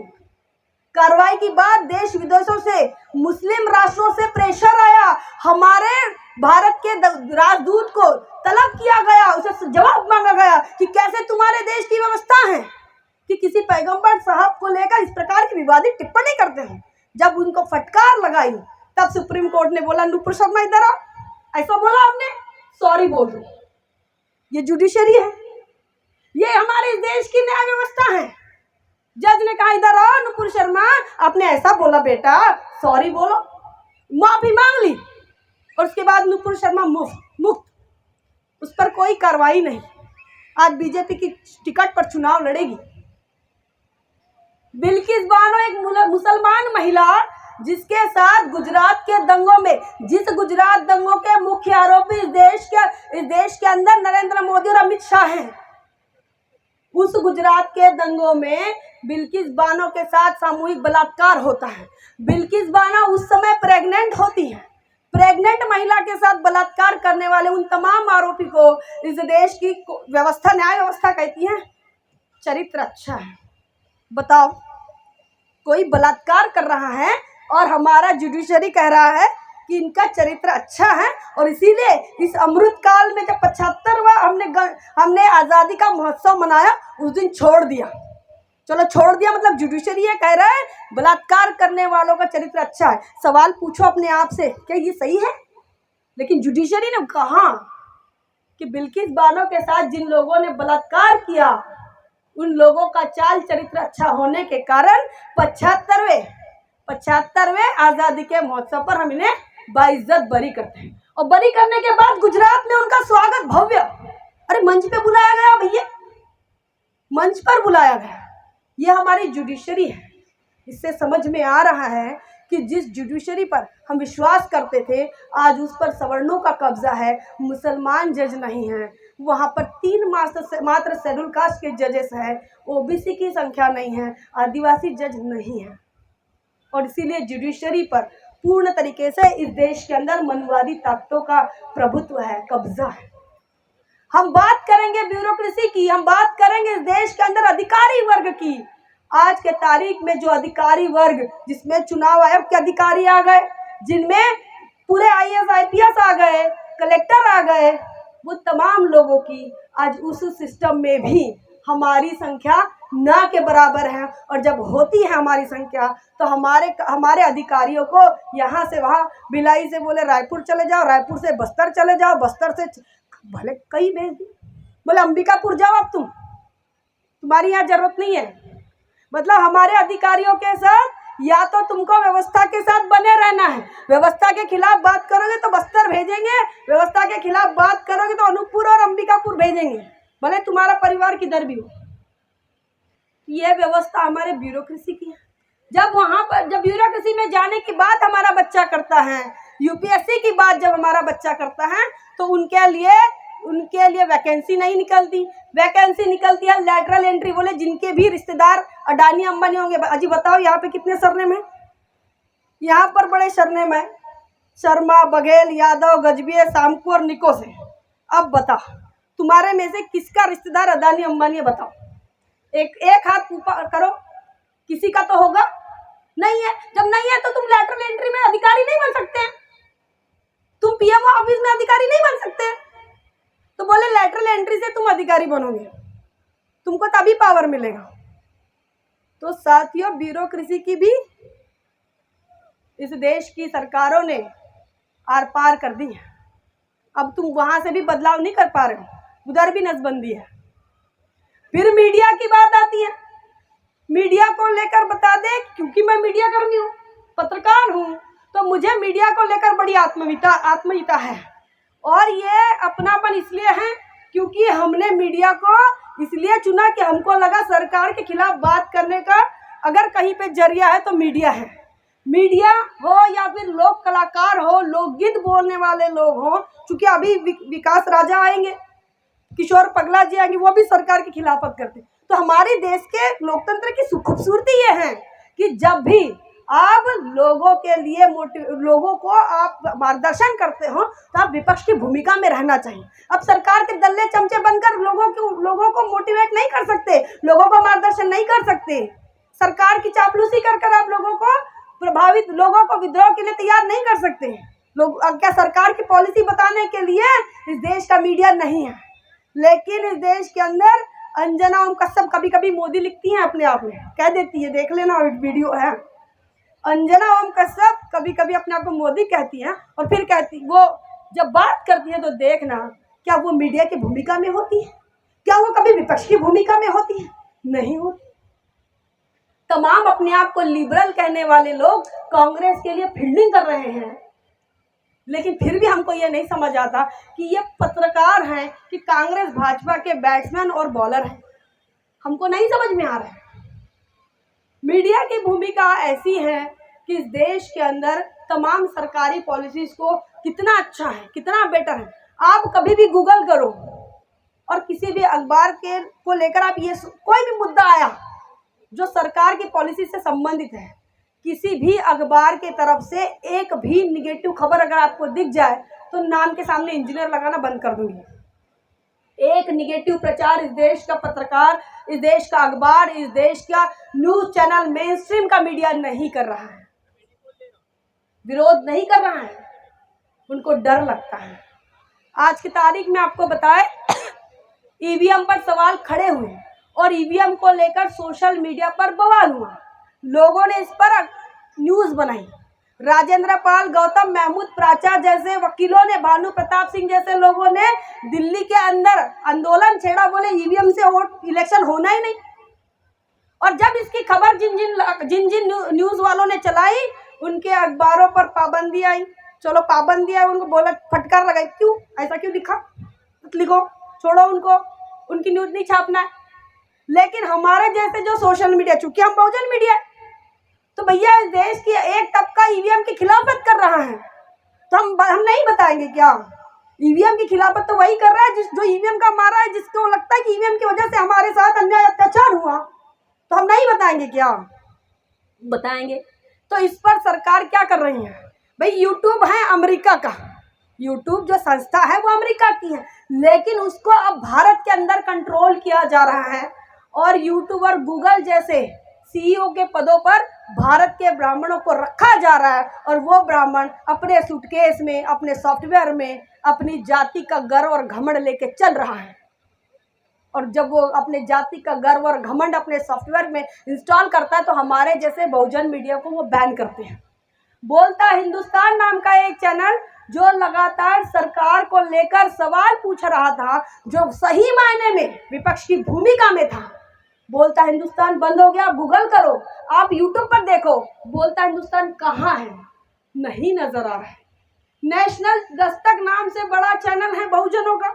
कार्रवाई की बात देश विदेशों से, मुस्लिम राष्ट्रों से प्रेशर आया, हमारे भारत के राजदूत को तलब किया गया, उसे जवाब मांगा गया कि कैसे तुम्हारे देश की व्यवस्था है कि किसी पैगंबर साहब को लेकर इस प्रकार की विवादित टिप्पणी करते हैं। जब उनको फटकार लगाई तब सुप्रीम कोर्ट ने बोला नुपुर शर्मा इधर आओ, ऐसा बोला आपने, सॉरी बोल दो। ये जुडिशरी है, ये हमारे देश की न्याय व्यवस्था है। जज ने कहा इधर आओ नुपुर शर्मा, आपने ऐसा बोला बेटा, सॉरी बोलो, माफी मांग ली, और उसके बाद नुपुर शर्मा मुक्त, उस पर कोई कार्रवाई नहीं। आज बीजेपी की टिकट पर चुनाव लड़ेगी। बिल्किस बानो एक मुसलमान महिला, जिसके साथ गुजरात के दंगों में, जिस गुजरात दंगों के मुख्य आरोपी इस देश के अंदर नरेंद्र मोदी और अमित शाह हैं, उस गुजरात के दंगों में बिल्किस बानो के साथ सामूहिक बलात्कार होता है। बिल्किस बानो उस समय प्रेग्नेंट होती है। प्रेग्नेंट महिला के साथ बलात्कार करने वाले उन तमाम आरोपी को इस देश की व्यवस्था, न्याय व्यवस्था कहती है चरित्र अच्छा है। बताओ, कोई बलात्कार कर रहा है और हमारा जुडिशरी कह रहा है कि इनका चरित्र अच्छा है, और इसीलिए इस अमृत काल में जब 75वां हमने आज़ादी का महोत्सव मनाया, उस दिन छोड़ दिया। चलो छोड़ दिया, मतलब जुडिशरी ये कह रहा है बलात्कार करने वालों का चरित्र अच्छा है। सवाल पूछो अपने आप से, क्या ये सही है? लेकिन जुडिशरी ने कहा कि बिल्किस बानो के साथ जिन लोगों ने बलात्कार किया, उन लोगों का चाल चरित्र अच्छा होने के कारण 75वें आज़ादी के महोत्सव पर हम इन्हें बाइज्जत बरी करते हैं। और बरी करने के बाद गुजरात में उनका स्वागत भव्य, अरे मंच पे बुलाया गया भैया, मंच पर बुलाया गया। ये हमारी जुडिशरी है। इससे समझ में आ रहा है कि जिस जुडिशरी पर हम विश्वास करते थे, आज उस पर सवर्णों का कब्जा है, मुसलमान जज नहीं है, वहाँ पर 3 मात्र शेड्यूल कास्ट के जजेस हैं, ओबीसी की संख्या नहीं है, आदिवासी जज नहीं है, और इसीलिए जुडिशरी पर पूर्ण तरीके से इस देश के अंदर मनवादी ताकतों का प्रभुत्व है, कब्जा है। हम बात करेंगे ब्यूरोक्रेसी की, हम बात करेंगे इस देश के अंदर अधिकारी वर्ग की। आज के तारीख में जो अधिकारी वर्ग, जिसमें चुनाव आयोग के अधिकारी आ गए, जिनमें पूरे IAS IPS आ गए, कलेक्टर आ गए, वो तमाम लोगों की आज उस सिस्टम में भी हमारी संख्या ना के बराबर है। और जब होती है हमारी संख्या, तो हमारे अधिकारियों को यहाँ से वहाँ, भिलाई से बोले रायपुर चले जाओ, रायपुर से बस्तर चले जाओ, बस्तर से भले कई भेज दी, बोले अंबिकापुर जाओ, अब तुम्हारी यहाँ जरूरत नहीं है। मतलब हमारे अधिकारियों के साथ या तो तुमको व्यवस्था के साथ बने रहना है, व्यवस्था के खिलाफ बात करोगे तो बस्तर भेजेंगे, व्यवस्था के खिलाफ बात करोगे तो अनूपपुर और अंबिकापुर भेजेंगे, भले तुम्हारा परिवार किधर भी हो। ये व्यवस्था हमारे ब्यूरोक्रेसी की है। जब ब्यूरोक्रेसी में जाने की बात हमारा बच्चा करता है, यूपीएससी की बात जब हमारा बच्चा करता है, तो उनके लिए वैकेंसी नहीं निकलती। वैकेंसी निकलती है लैटरल एंट्री, बोले जिनके भी रिश्तेदार अडानी अंबानी होंगे। अजी बताओ यहाँ पे कितने सरनेम है? यहाँ पर बड़े सरनेम है, शर्मा, बघेल, यादव, गजबिये, सामकू और निको से। अब बताओ तुम्हारे में से किसका रिश्तेदार अडानी अंबानी है? बताओ, एक हाथ ऊपर करो, किसी का तो होगा, नहीं है। जब नहीं है तो तुम लैटरल एंट्री में अधिकारी नहीं बन सकते हैं, तुम पीएमओ ऑफिस में अधिकारी नहीं बन सकते हैं। तो बोले लैटरल एंट्री से तुम अधिकारी बनोगे, तुमको तभी पावर मिलेगा। तो साथियों, ब्यूरोक्रेसी की भी इस देश की सरकारों ने आर पार कर दी है। अब तुम वहां से भी बदलाव नहीं कर पा रहे हो, उधर भी नसबंदी है। फिर मीडिया की बात आती है। मीडिया को लेकर बता दे, क्योंकि मैं मीडिया कर्मी हूँ, पत्रकार हूँ, तो मुझे मीडिया को लेकर बड़ी आत्मीयता है। और ये अपनापन इसलिए है क्योंकि हमने मीडिया को इसलिए चुना कि हमको लगा सरकार के खिलाफ बात करने का अगर कहीं पे जरिया है तो मीडिया है। मीडिया हो या फिर लोक कलाकार हो, लोकगीत बोलने वाले लोग हो, क्योंकि अभी विकास राजा आएंगे, किशोर पगला जी आएंगे, वो भी सरकार की खिलाफत करते। तो हमारे देश के लोकतंत्र की खूबसूरती ये है कि जब भी आप लोगों के लिए लोगों को आप मार्गदर्शन करते हो तो आप विपक्ष की भूमिका में रहना चाहिए। अब सरकार के दल्ले चमचे बनकर लोगों को मोटिवेट नहीं कर सकते, लोगों को मार्गदर्शन नहीं कर सकते। सरकार की चापलूसी कर आप लोगों को प्रभावित, लोगों को विद्रोह के लिए तैयार नहीं कर सकते लोग। क्या सरकार की पॉलिसी बताने के लिए इस देश का मीडिया नहीं है? लेकिन इस देश के अंदर अंजना ओम कश्यप कभी कभी मोदी लिखती हैं, अपने आप में कह देती है, देख लेना वीडियो है। अंजना ओम कश्यप कभी कभी अपने आप को मोदी कहती हैं और फिर कहती, वो जब बात करती है तो देखना क्या वो मीडिया की भूमिका में होती है? क्या वो कभी विपक्ष की भूमिका में होती है? नहीं होती। तमाम अपने आप को लिबरल कहने वाले लोग कांग्रेस के लिए फील्डिंग कर रहे हैं, लेकिन फिर भी हमको ये नहीं समझ आता कि ये पत्रकार हैं कि कांग्रेस भाजपा के बैट्समैन और बॉलर हैं। हमको नहीं समझ में आ रहा है। मीडिया की भूमिका ऐसी है कि इस देश के अंदर तमाम सरकारी पॉलिसीज को कितना अच्छा है, कितना बेटर है। आप कभी भी गूगल करो और किसी भी अखबार के को लेकर आप ये कोई भी मुद्दा आया जो सरकार की पॉलिसी से संबंधित है, किसी भी अखबार के तरफ से एक भी निगेटिव खबर अगर आपको दिख जाए तो नाम के सामने इंजीनियर लगाना बंद कर दूंगी। एक निगेटिव प्रचार इस देश का पत्रकार, इस देश का अखबार, इस देश का न्यूज चैनल, मेन स्ट्रीम का मीडिया नहीं कर रहा है, विरोध नहीं कर रहा है, उनको डर लगता है। आज की तारीख में आपको बताए ईवीएम पर सवाल खड़े हुए और ईवीएम को लेकर सोशल मीडिया पर बवाल हुआ। लोगों ने इस पर न्यूज बनाई। राजेंद्र पाल, गौतम महमूद प्राचा जैसे वकीलों ने, भानु प्रताप सिंह जैसे लोगों ने दिल्ली के अंदर आंदोलन छेड़ा, बोले ईवीएम से वोट इलेक्शन होना ही नहीं। और जब इसकी खबर जिन जिन न्यूज वालों ने चलाई, उनके अखबारों पर पाबंदी आई। चलो पाबंदी आई, उनको बोला, फटकार लगाई, क्यों ऐसा क्यों लिखा, लिखो, छोड़ो उनको, उनकी न्यूज नहीं छापना है। लेकिन हमारे जैसे जो सोशल मीडिया, चूंकि हम बहुजन मीडिया है, तो भैया इस देश की एक तबका ईवीएम की खिलाफत कर रहा है, तो हम नहीं बताएंगे क्या? ईवीएम की खिलाफत तो वही कर रहा है जो ईवीएम का मारा है, जिसको लगता है कि ईवीएम की वजह से हमारे साथ अन्याय अत्याचार हुआ, तो हम नहीं बताएंगे क्या? बताएंगे। तो इस पर सरकार क्या कर रही है? भाई यूट्यूब है अमेरिका का, यूट्यूब जो संस्था है वो अमेरिका की है, लेकिन उसको अब भारत के अंदर कंट्रोल किया जा रहा है और यूट्यूबर गूगल जैसे सीईओ के पदों पर भारत के ब्राह्मणों को रखा जा रहा है और वो ब्राह्मण अपने सूटकेस में, अपने सॉफ्टवेयर में अपनी जाति का गर्व और घमंड लेके चल रहा है। और जब वो अपने जाति का गर्व और घमंड अपने सॉफ्टवेयर में इंस्टॉल करता है तो हमारे जैसे बहुजन मीडिया को वो बैन करते हैं। बोलता हिंदुस्तान नाम का एक चैनल जो लगातार सरकार को लेकर सवाल पूछ रहा था, जो सही मायने में विपक्ष की भूमिका में था, बोलता हिंदुस्तान बंद हो गया। गूगल करो, आप यूट्यूब पर देखो, बोलता हिंदुस्तान कहाँ है? नहीं नजर आ रहा है। नेशनल दस्तक नाम से बड़ा चैनल है बहुजनों का,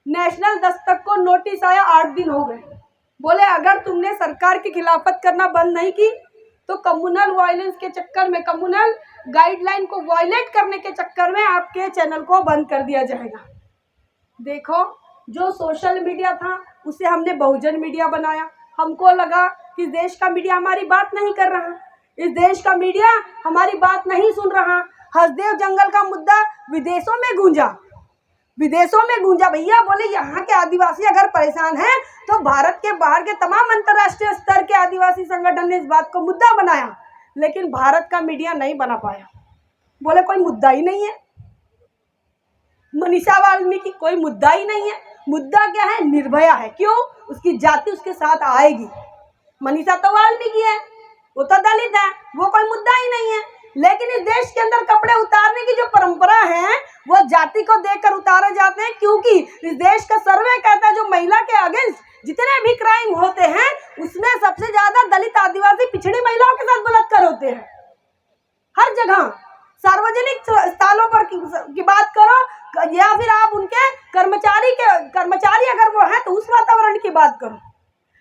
नेशनल दस्तक को नोटिस आया, 8 दिन हो गए। बोले अगर तुमने सरकार की खिलाफत करना बंद नहीं की तो कम्युनल वायलेंस के चक्कर में, कम्युनल गाइडलाइन को वायलेट करने के चक्कर में आपके चैनल को बंद कर दिया जाएगा। देखो, जो सोशल मीडिया था उसे हमने बहुजन मीडिया बनाया। हमको लगा कि देश का मीडिया हमारी बात नहीं कर रहा, इस देश का मीडिया हमारी बात नहीं सुन रहा। हसदेव जंगल का मुद्दा विदेशों में गूंजा, विदेशों में गूंजा। भैया बोले यहाँ के आदिवासी अगर परेशान हैं तो भारत के बाहर के तमाम अंतर्राष्ट्रीय स्तर के आदिवासी संगठन ने इस बात को मुद्दा बनाया, लेकिन भारत का मीडिया नहीं बना पाया। बोले कोई मुद्दा ही नहीं है, मनीषा वाल्मीकि कोई मुद्दा ही नहीं है। मुद्दा क्या है? निर्भया है। क्यों? उसकी जाति उसके साथ आएगी। मनीषा तो वाल्मीकि है, वो तो दलित है, वो कोई मुद्दा ही नहीं है। लेकिन इस देश के अंदर कपड़े उतारने की जो परंपरा है वो जाति को देखकर उतारे जाते हैं, क्योंकि इस देश का सर्वे कहता है जो महिला के अगेंस्ट जितने भी क्राइम होते हैं उसमें सबसे ज्यादा दलित, आदिवासी, पिछड़ी महिलाओं के साथ बलात्कार होते हैं। हर जगह सार्वजनिक स्थानों पर की बात करो या फिर आप उनके कर्मचारी अगर वो है तो उस वातावरण की बात करो।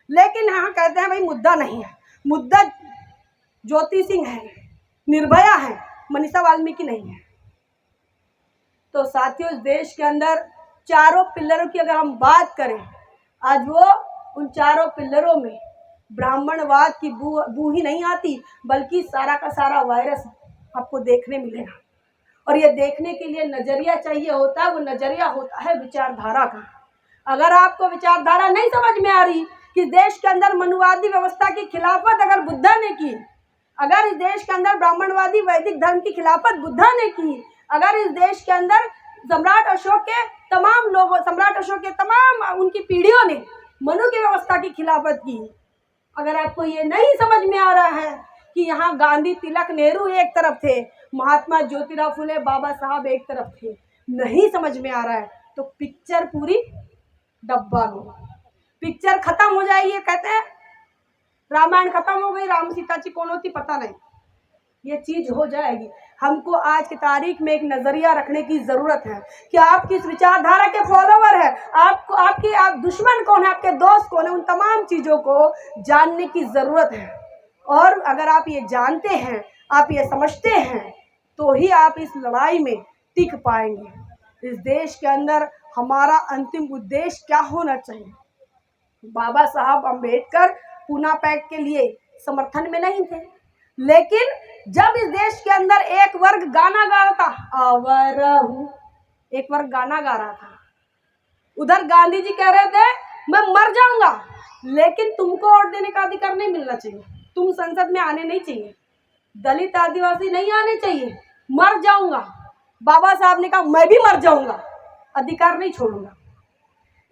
लेकिन यहाँ कहते हैं भाई मुद्दा नहीं है, मुद्दा ज्योति सिंह है, निर्भया है, मनीषा वाल्मीकि नहीं है। तो साथियों, इस देश के अंदर चारों पिल्लरों की अगर हम बात करें, आज वो उन चारों पिल्लरों में ब्राह्मणवाद की बू ही नहीं आती, बल्कि सारा का सारा वायरस आपको देखने मिलेगा। और ये देखने के लिए नजरिया चाहिए होता है, वो नजरिया होता है विचारधारा का। अगर आपको विचारधारा नहीं समझ में आ रही कि देश के अंदर मनुवादी व्यवस्था की खिलाफत अगर बुद्धा ने की, अगर इस देश के अंदर ब्राह्मणवादी वैदिक धर्म की खिलाफत बुद्धा ने की, अगर इस देश के अंदर सम्राट अशोक के तमाम उनकी पीढ़ियों ने मनु की व्यवस्था की खिलाफत की, अगर आपको ये नहीं समझ में आ रहा है कि यहाँ गांधी, तिलक, नेहरू एक तरफ थे, महात्मा ज्योतिराव फुले, बाबा साहब एक तरफ थे, नहीं समझ में आ रहा है, तो पिक्चर पूरी डब्बा में, पिक्चर खत्म हो जाएगी। कहते हैं रामायण खत्म हो गई, राम सीता जी कौन होती पता नहीं, ये चीज हो जाएगी। हमको आज की तारीख में एक नजरिया रखने की जरूरत है कि आप किस विचारधारा के फॉलोवर है, आप दुश्मन कौन है, आपके दोस्त कौन है, उन तमाम चीजों को जानने की जरूरत है। और अगर आप ये जानते हैं, आप ये समझते हैं, तो ही आप इस लड़ाई में टिक पाएंगे। इस देश के अंदर हमारा अंतिम उद्देश्य क्या होना चाहिए? बाबा साहब अम्बेडकर पूना पैक्ट के लिए समर्थन में नहीं थे, लेकिन जब इस देश के अंदर एक वर्ग गाना गा रहा था, आवारा हूं, एक वर्ग गाना गा रहा था, उधर गांधी जी कह रहे थे मैं मर जाऊंगा, लेकिन तुमको वोट देने का अधिकार नहीं मिलना चाहिए, तुम संसद में आने नहीं चाहिए, दलित आदिवासी नहीं आने चाहिए, मर जाऊंगा। बाबा साहब ने कहा मैं भी मर जाऊंगा, अधिकार नहीं छोड़ूंगा।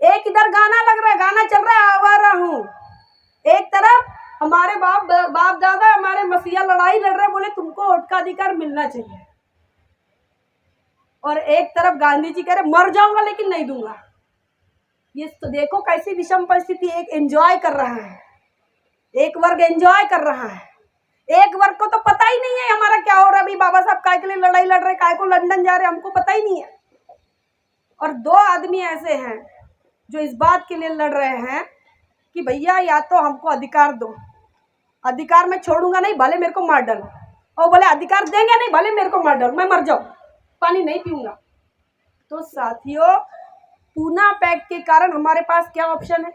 एक इधर गाना लग रहा है, गाना चल रहा है, आवारा हूं, एक तरफ हमारे बाप दादा, हमारे मसीहा लड़ाई लड़ रहे, बोले तुमको वोट का अधिकार मिलना चाहिए, और एक तरफ गांधी जी कह रहे मर जाऊंगा लेकिन नहीं दूंगा। ये तो देखो कैसी विषम परिस्थिति। एक एंजॉय कर रहा है, एक वर्ग एंजॉय कर रहा है, एक वर्ग को तो पता ही नहीं है हमारा क्या हो रहा है। अभी बाबा साहब काय के लिए लड़ाई लड़ रहे, काय को लंदन जा रहे, हमको पता ही नहीं है। और दो आदमी ऐसे हैं जो इस बात के लिए लड़ रहे हैं कि भैया या तो हमको अधिकार दो, अधिकार मैं छोड़ूंगा नहीं, भले मेरे को मार डालो, और बोले अधिकार देंगे नहीं, भले मेरे को मार डालो, मैं मर जाऊं, पानी नहीं पीऊंगा। तो साथियों, पूना पैक्ट के कारण हमारे पास क्या ऑप्शन है?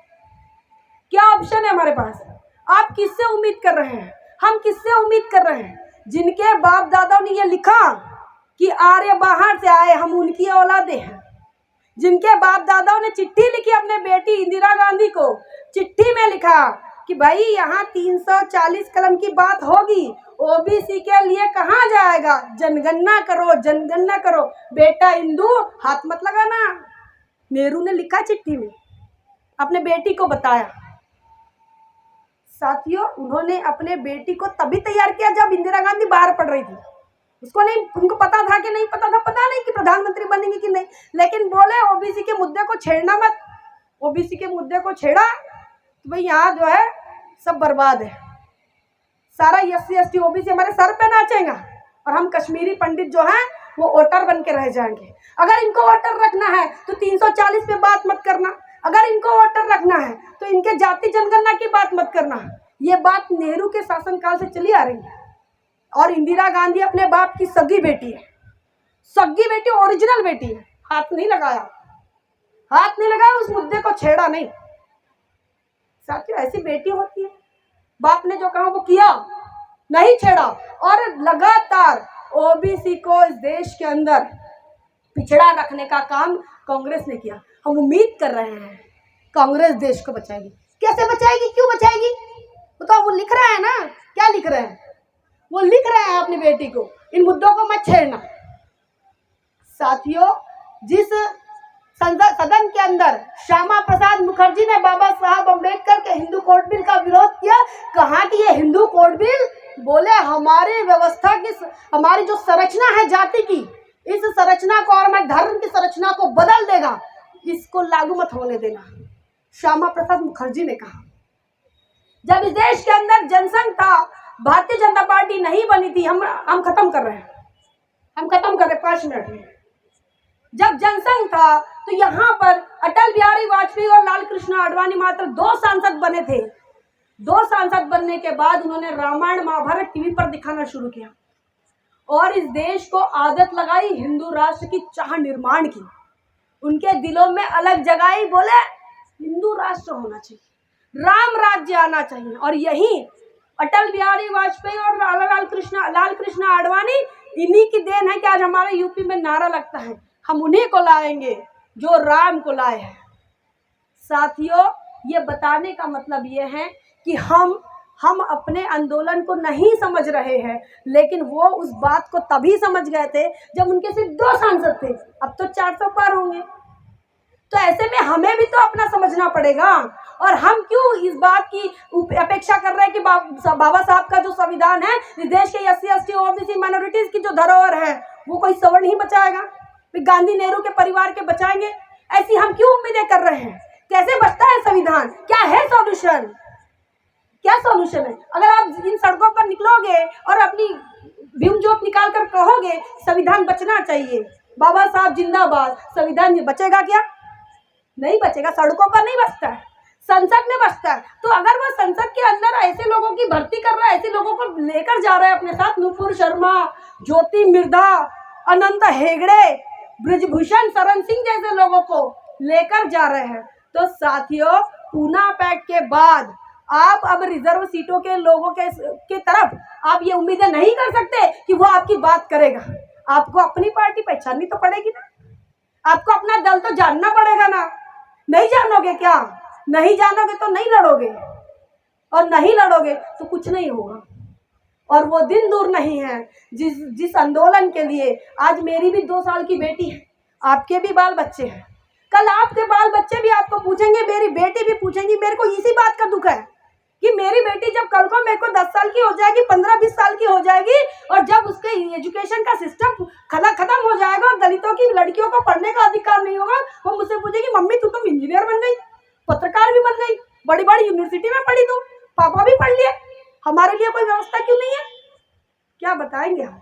क्या ऑप्शन है हमारे पास? आप किससे उम्मीद कर रहे हैं? हम किससे उम्मीद कर रहे हैं? जिनके बाप दादाओं ने ये लिखा कि आर्य बाहर से आए, हम उनकी औलादे हैं, जिनके बाप दादाओं ने चिट्ठी लिखी अपने बेटी इंदिरा गांधी को, चिट्ठी में लिखा कि भाई यहाँ 340 कलम की बात होगी, ओबीसी के लिए कहाँ जाएगा, जनगणना करो, जनगणना करो, बेटा हिंदू हाथ मत लगाना। नेहरू ने लिखा चिट्ठी में, अपने बेटी को बताया। साथियों, उन्होंने अपने बेटी को तभी तैयार किया जब इंदिरा गांधी बाहर पढ़ रही थी। उसको नहीं, उनको पता था कि नहीं पता था, पता नहीं कि प्रधानमंत्री बनेंगे कि नहीं, लेकिन बोले ओबीसी के मुद्दे को छेड़ना मत। ओबीसी के मुद्दे को छेड़ा तो भाई यहाँ जो है सब बर्बाद है, सारा SC ST OBC हमारे सर पे नाचेगा, और हम कश्मीरी पंडित जो हैं वो वोटर बन के रह जाएंगे। अगर इनको वोटर रखना है तो 340 पे बात मत करना, अगर इनको वोटर रखना है तो इनके जाति जनगणना की बात मत करना। ये बात नेहरू के शासनकाल से चली आ रही है। और इंदिरा गांधी अपने बाप की सगी बेटी है, सगी बेटी, ओरिजिनल बेटी है, हाथ नहीं लगाया, हाथ नहीं लगाया, उस मुद्दे को छेड़ा नहीं। साथियों, ऐसी बेटी होती है, बाप ने जो कहा वो किया, नहीं छेड़ा। और लगातार ओबीसी को इस देश के अंदर पिछड़ा रखने का काम कांग्रेस ने किया। हम उम्मीद कर रहे हैं कांग्रेस देश को बचाएगी। कैसे बचाएगी, क्यों बचाएगी? तो वो लिख रहा है ना, क्या लिख रहे हैं? वो लिख रहे हैं अपनी बेटी को, इन मुद्दों को मत छेड़ना। साथियों, जिस सदन के अंदर श्यामा प्रसाद मुखर्जी ने बाबा साहब अम्बेडकर के हिंदू कोड बिल का विरोध किया, कहा कि ये हिंदू कोड बिल, बोले हमारी व्यवस्था की, हमारी जो संरचना है जाति की, इस संरचना को और हमारे धर्म की संरचना को बदल देगा, इसको लागू मत होने देना। श्यामा प्रसाद मुखर्जी ने कहा। जब इस देश के अंदर जनसंघ था, भारतीय जनता पार्टी नहीं बनी थी, हम खत्म कर रहे हैं, हम खत्म कर रहे 5 मिनट में। जब जनसंघ था तो यहाँ पर अटल बिहारी वाजपेयी और लाल कृष्ण आडवाणी मात्र 2 सांसद बने थे। 2 सांसद बनने के बाद उन्होंने रामायण महाभारत टीवी पर दिखाना शुरू किया और इस देश को आदत लगाई हिंदू राष्ट्र की चाह निर्माण की। उनके दिलों में अलग जगाई, बोले हिंदू राष्ट्र होना चाहिए, राम राज्य आना चाहिए। और यही अटल बिहारी वाजपेयी और लाल कृष्ण आडवाणी, इन्हीं की देन है कि आज हमारे यूपी में नारा लगता है, हम उन्हीं को लाएंगे जो राम को लाए हैं। साथियों, ये बताने का मतलब ये है कि हम अपने आंदोलन को नहीं समझ रहे हैं, लेकिन वो उस बात को तभी समझ गए थे जब उनके सिर्फ 2 सांसद थे, अब तो 400 पार होंगे। तो ऐसे में हमें भी तो अपना समझना पड़ेगा। और हम क्यों इस बात की अपेक्षा कर रहे हैं कि बाबा साहब का जो संविधान है, इस देश के SC ST OBC माइनॉरिटीज की जो धरोहर है, वो कोई सवर्ण ही बचाएगा, गांधी नेहरू के परिवार के बचाएंगे? ऐसी हम क्यों उम्मीदें कर रहे हैं? कैसे बचता है संविधान? क्या है सॉल्यूशन? क्या सॉल्यूशन है? अगर आप इन सड़कों पर निकलोगे और अपनी भीम जोत निकाल कर कहोगे संविधान बचना चाहिए, बाबा साहब जिंदाबाद, संविधान बचेगा क्या? नहीं बचेगा। सड़कों पर नहीं बचता है, संसद में बचता है। तो अगर वो संसद के अंदर ऐसे लोगों की भर्ती कर रहा है, ऐसे लोगों को लेकर जा रहा है अपने साथ, नुपुर शर्मा, ज्योति मिर्धा, अनंत हेगड़े, ब्रिजभूषण शरण सिंह जैसे लोगों को लेकर जा रहे हैं, तो साथियों, पूना पैक्ट के बाद आप अब रिजर्व सीटों के लोगों के तरफ आप ये उम्मीदें नहीं कर सकते कि वो आपकी बात करेगा। आपको अपनी पार्टी पहचाननी तो पड़ेगी ना, आपको अपना दल तो जानना पड़ेगा ना। नहीं जानोगे क्या? नहीं जानोगे तो नहीं लड़ोगे, और नहीं लड़ोगे तो कुछ नहीं होगा। और वो दिन दूर नहीं है जिस आंदोलन के लिए आज मेरी भी 2 साल की बेटी है, आपके भी बाल बच्चे हैं, कल आपके बाल बच्चे भी आपको पूछेंगे, मेरी बेटी भी पूछेंगी। मेरे को इसी बात का दुख है कि मेरी बेटी जब कल को मेरे को 10 साल की हो जाएगी, 15-20 साल की हो जाएगी, और जब उसके एजुकेशन का सिस्टम खत्म हो जाएगा और दलितों की लड़कियों को पढ़ने का अधिकार नहीं होगा, वो मुझसे पूछेगी, मम्मी तू तो इंजीनियर बन गई, पत्रकार भी बन गई, बड़ी बड़ी यूनिवर्सिटी में पढ़ी तू, पापा भी पढ़ लिए, हमारे लिए कोई व्यवस्था क्यों नहीं है? क्या बताएंगे हम?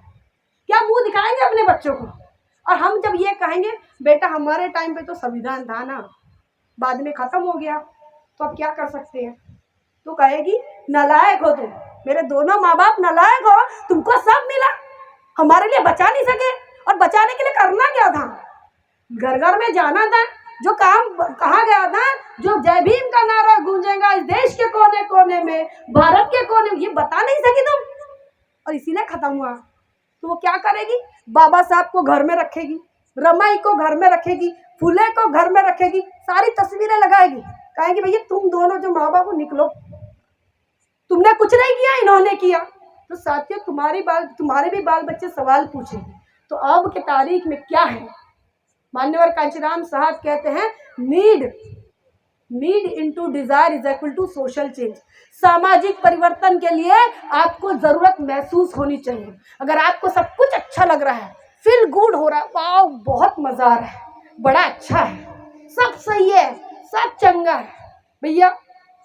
क्या मुंह दिखाएंगे अपने बच्चों को? और हम जब ये कहेंगे बेटा हमारे टाइम पे तो संविधान था ना, बाद में खत्म हो गया, तो अब क्या कर सकते हैं? तो कहेगी नालायक हो तुम, मेरे दोनों माँ बाप नालायक हो, तुमको सब मिला, हमारे लिए बचा नहीं सके। और बचाने के लिए करना क्या था? घर घर में जाना था, जो काम कहा गया था, जो जय भीम का नारा गूंजेगा इस देश के कोने कोने में, भारत के कोने में, ये बता नहीं सकी तुम, और इसीलिए खत्म हुआ। तो वो क्या करेगी? बाबा साहब को घर में रखेगी, रमाई को घर में रखेगी, फुले को घर में रखेगी, सारी तस्वीरें लगाएगी, कहेगी भैया तुम दोनों जो माँ बाप निकलो, तुमने कुछ नहीं किया, इन्होंने किया। तो साथियों, तुम्हारे भी बाल बच्चे सवाल पूछेंगे। तो अब के तारीख में क्या है? मान्यवर कांचीराम साहब कहते हैं, need into desire is equal to social change. सामाजिक परिवर्तन के लिए आपको जरूरत महसूस होनी चाहिए। अगर आपको सब कुछ अच्छा लग रहा है, फील गुड हो रहा है, वाह बहुत मजा आ रहा है, बड़ा अच्छा है, सब सही है, सब चंगा है, भैया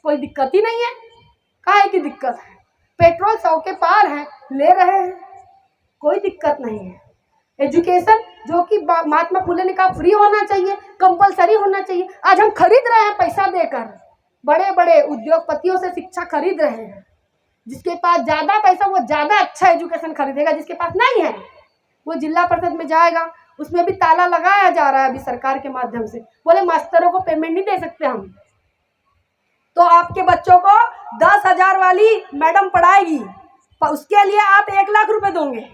कोई दिक्कत ही नहीं है। काहे की दिक्कत है? पेट्रोल 100 के पार है, ले रहे हैं, कोई दिक्कत नहीं है। एजुकेशन जो कि महात्मा फुले ने कहा फ्री होना चाहिए, कंपलसरी होना चाहिए, आज हम खरीद रहे हैं पैसा देकर, बड़े बड़े उद्योगपतियों से शिक्षा खरीद रहे हैं। जिसके पास ज़्यादा पैसा वो ज़्यादा अच्छा एजुकेशन खरीदेगा, जिसके पास नहीं है वो जिला परिषद में जाएगा, उसमें भी ताला लगाया जा रहा है अभी सरकार के माध्यम से, बोले मास्टरों को पेमेंट नहीं दे सकते हम, तो आपके बच्चों को 10,000 वाली मैडम पढ़ाएगी, उसके लिए आप 1 लाख रुपए दोगे।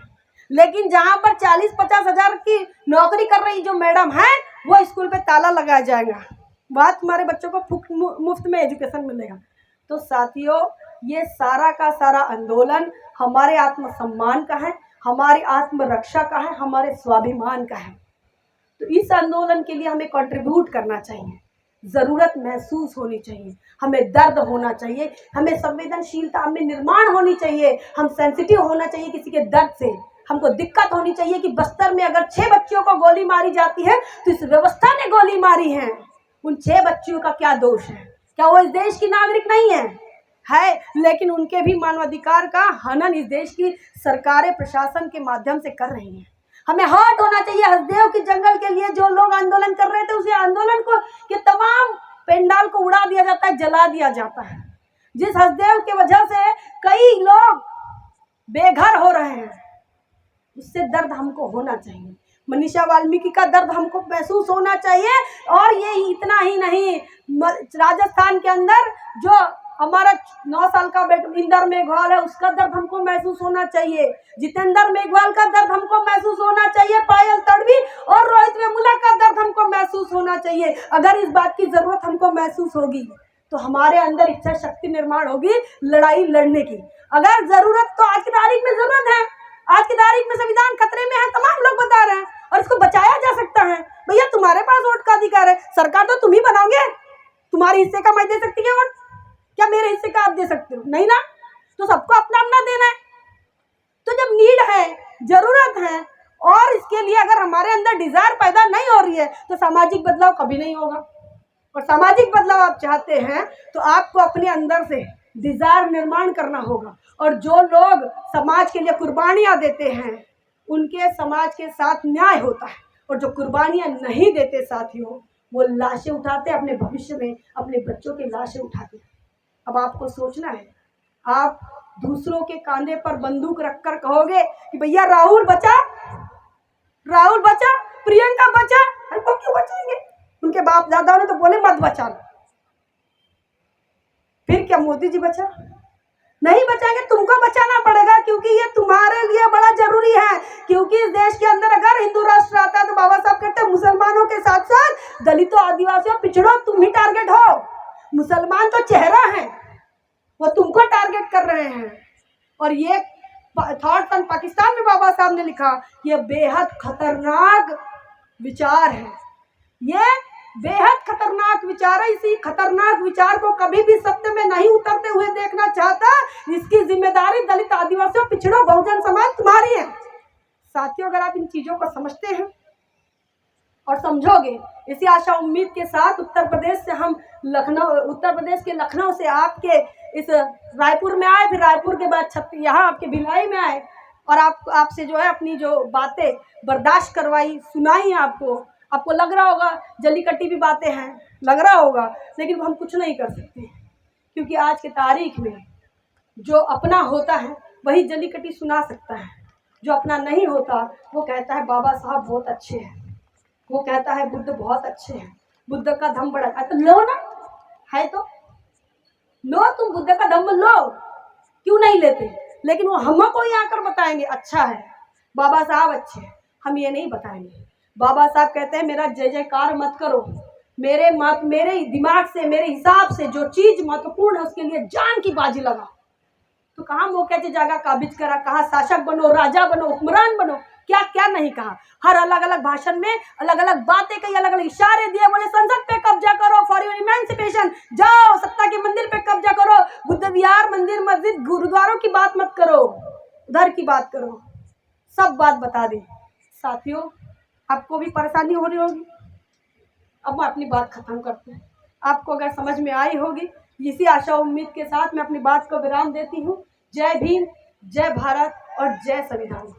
लेकिन जहां पर 40-50 हजार की नौकरी कर रही जो मैडम है, वो स्कूल पे ताला लगाया जाएगा, बात तुम्हारे बच्चों को मुफ्त में एजुकेशन मिलेगा। तो साथियों, ये सारा का सारा आंदोलन हमारे आत्मसम्मान का है, हमारी आत्मरक्षा का है, हमारे स्वाभिमान का है। तो इस आंदोलन के लिए हमें कंट्रीब्यूट करना चाहिए, ज़रूरत महसूस होनी चाहिए, हमें दर्द होना चाहिए, हमें संवेदनशीलता में निर्माण होनी चाहिए, हम सेंसिटिव होना चाहिए किसी के दर्द से। हमको दिक्कत होनी चाहिए कि बस्तर में अगर 6 बच्चियों को गोली मारी जाती है तो इस व्यवस्था ने गोली मारी है, उन 6 बच्चियों का क्या दोष है? क्या वो इस देश की नागरिक नहीं है? लेकिन उनके भी मानवाधिकार का हनन इस देश की सरकारें प्रशासन के माध्यम से कर रही हैं। हमें हर्ट होना चाहिए। हसदेव की जंगल के लिए जो लोग आंदोलन कर रहे थे, उसे आंदोलन को के तमाम पेंडाल को उड़ा दिया जाता है, जला दिया जाता है। जिस हसदेव की वजह से कई लोग बेघर हो रहे हैं, उससे दर्द हमको होना चाहिए। मनीषा वाल्मीकि का दर्द हमको महसूस होना चाहिए। और ये इतना ही नहीं, राजस्थान के अंदर जो हमारा 9 साल का बेटा इंदर मेघवाल है, उसका दर्द हमको महसूस होना चाहिए। जितेंद्र मेघवाल का दर्द हमको महसूस होना चाहिए। पायल तड़वी और रोहित वेमुला का दर्द हमको महसूस होना चाहिए। अगर इस बात की जरूरत हमको महसूस होगी तो हमारे अंदर इच्छा शक्ति निर्माण होगी लड़ाई लड़ने की। अगर जरूरत, तो आज की तारीख में जरूरत है। आज की तारीख में संविधान खतरे में है, तमाम लोग बता रहे हैं, और इसको बचाया जा सकता है। भैया तुम्हारे पास वोट का अधिकार है, सरकार तो तुम ही बनाओगे। तुम्हारे हिस्से का मैं दे सकती है वोट, क्या मेरे हिस्से का आप दे सकते हो? नहीं ना। तो सबको अपना अपना देना है। तो जब नीड है, जरूरत है, और इसके लिए अगर हमारे अंदर डिजायर पैदा नहीं हो रही है तो सामाजिक बदलाव कभी नहीं होगा। और सामाजिक बदलाव आप चाहते हैं तो आपको अपने अंदर से डिजायर निर्माण करना होगा। और जो लोग समाज के लिए कुर्बानियां देते हैं उनके समाज के साथ न्याय होता है, और जो कुर्बानियां नहीं देते साथियों, वो लाशें उठाते अपने भविष्य में, अपने बच्चों की लाशें उठाते। अब आपको सोचना है, आप दूसरों के कांधे पर बंदूक रखकर कहोगे कि भैया राहुल बचा, राहुल बचा, प्रियंका बचा, हमको क्यों बचाएंगे? उनके बाप दादा ने तो बोले मत बचाना। फिर क्या मोदी जी बचा? नहीं बचाएंगे, तुमको बचाना पड़ेगा, क्योंकि ये तुम्हारे लिए बड़ा जरूरी है। क्योंकि इस देश के अंदर अगर हिंदू राष्ट्र आता है तो बाबा साहब कहते हैं मुसलमानों के साथ साथ दलितों, आदिवासियों, पिछड़ों, तुम ही टारगेट हो। मुसलमान तो चेहरा है, वो तुमको टारगेट कर रहे हैं। और ये थॉट्स ऑन पाकिस्तान में बाबा साहब ने लिखा, ये बेहद खतरनाक विचार है। ये बेहद खतरनाक विचार है। इसी खतरनाक विचार को कभी भी सत्य में नहीं उतरते हुए देखना चाहता। इसकी जिम्मेदारी दलित, आदिवासियों, पिछड़ों, बहुजन समाज तुम्हारी है। साथियों, अगर आप इन चीजों को समझते हैं और समझोगे, इसी आशा उम्मीद के साथ उत्तर प्रदेश से हम उत्तर प्रदेश के लखनऊ से आपके इस रायपुर में आए, फिर रायपुर के बाद यहाँ आपके भिलाई में आए, और आपसे जो है अपनी जो बातें बर्दाश्त करवाई, सुनाई आपको लग रहा होगा जली कटी भी बातें हैं, लग रहा होगा, लेकिन हम कुछ नहीं कर सकते, क्योंकि आज की तारीख में जो अपना होता है वही जली कटी सुना सकता है। जो अपना नहीं होता वो कहता है बाबा साहब बहुत अच्छे हैं, वो कहता है बुद्ध बहुत अच्छे हैं, बुद्ध का धम्म बड़ा है। तो लो ना, है तो लो, तुम बुद्ध का धम्म लो, क्यों नहीं लेते? लेकिन वो हमको ही आकर बताएंगे अच्छा है, बाबा साहब अच्छे हैं, हम ये नहीं बताएंगे। बाबा साहब कहते हैं मेरा जय जयकार मत करो, मेरे दिमाग से, मेरे हिसाब से जो चीज महत्वपूर्ण है उसके लिए जान की बाजी लगा। तो कहाँ मौके की जगह काबिज करा, कहा शासक बनो, राजा बनो, हुक्मरान बनो, क्या क्या नहीं कहा। हर अलग अलग भाषण में अलग अलग बातें कही, अलग अलग इशारे दिए, बोले संसद पे कब्जा करो, फॉर योर इमेंसिपेशन, जाओ सत्ता के मंदिर पे कब्जा करो, बुद्ध विहार, मंदिर, मस्जिद, गुरुद्वारों की बात मत करो, उधर की बात करो, सब बात बता दे। साथियों, आपको भी परेशानी हो रही होगी। अब मैं अपनी बात खत्म करती हूँ। आपको अगर समझ में आई होगी, इसी आशा उम्मीद के साथ मैं अपनी बात को विराम देती हूँ। जय भीम, जय भारत और जय संविधान।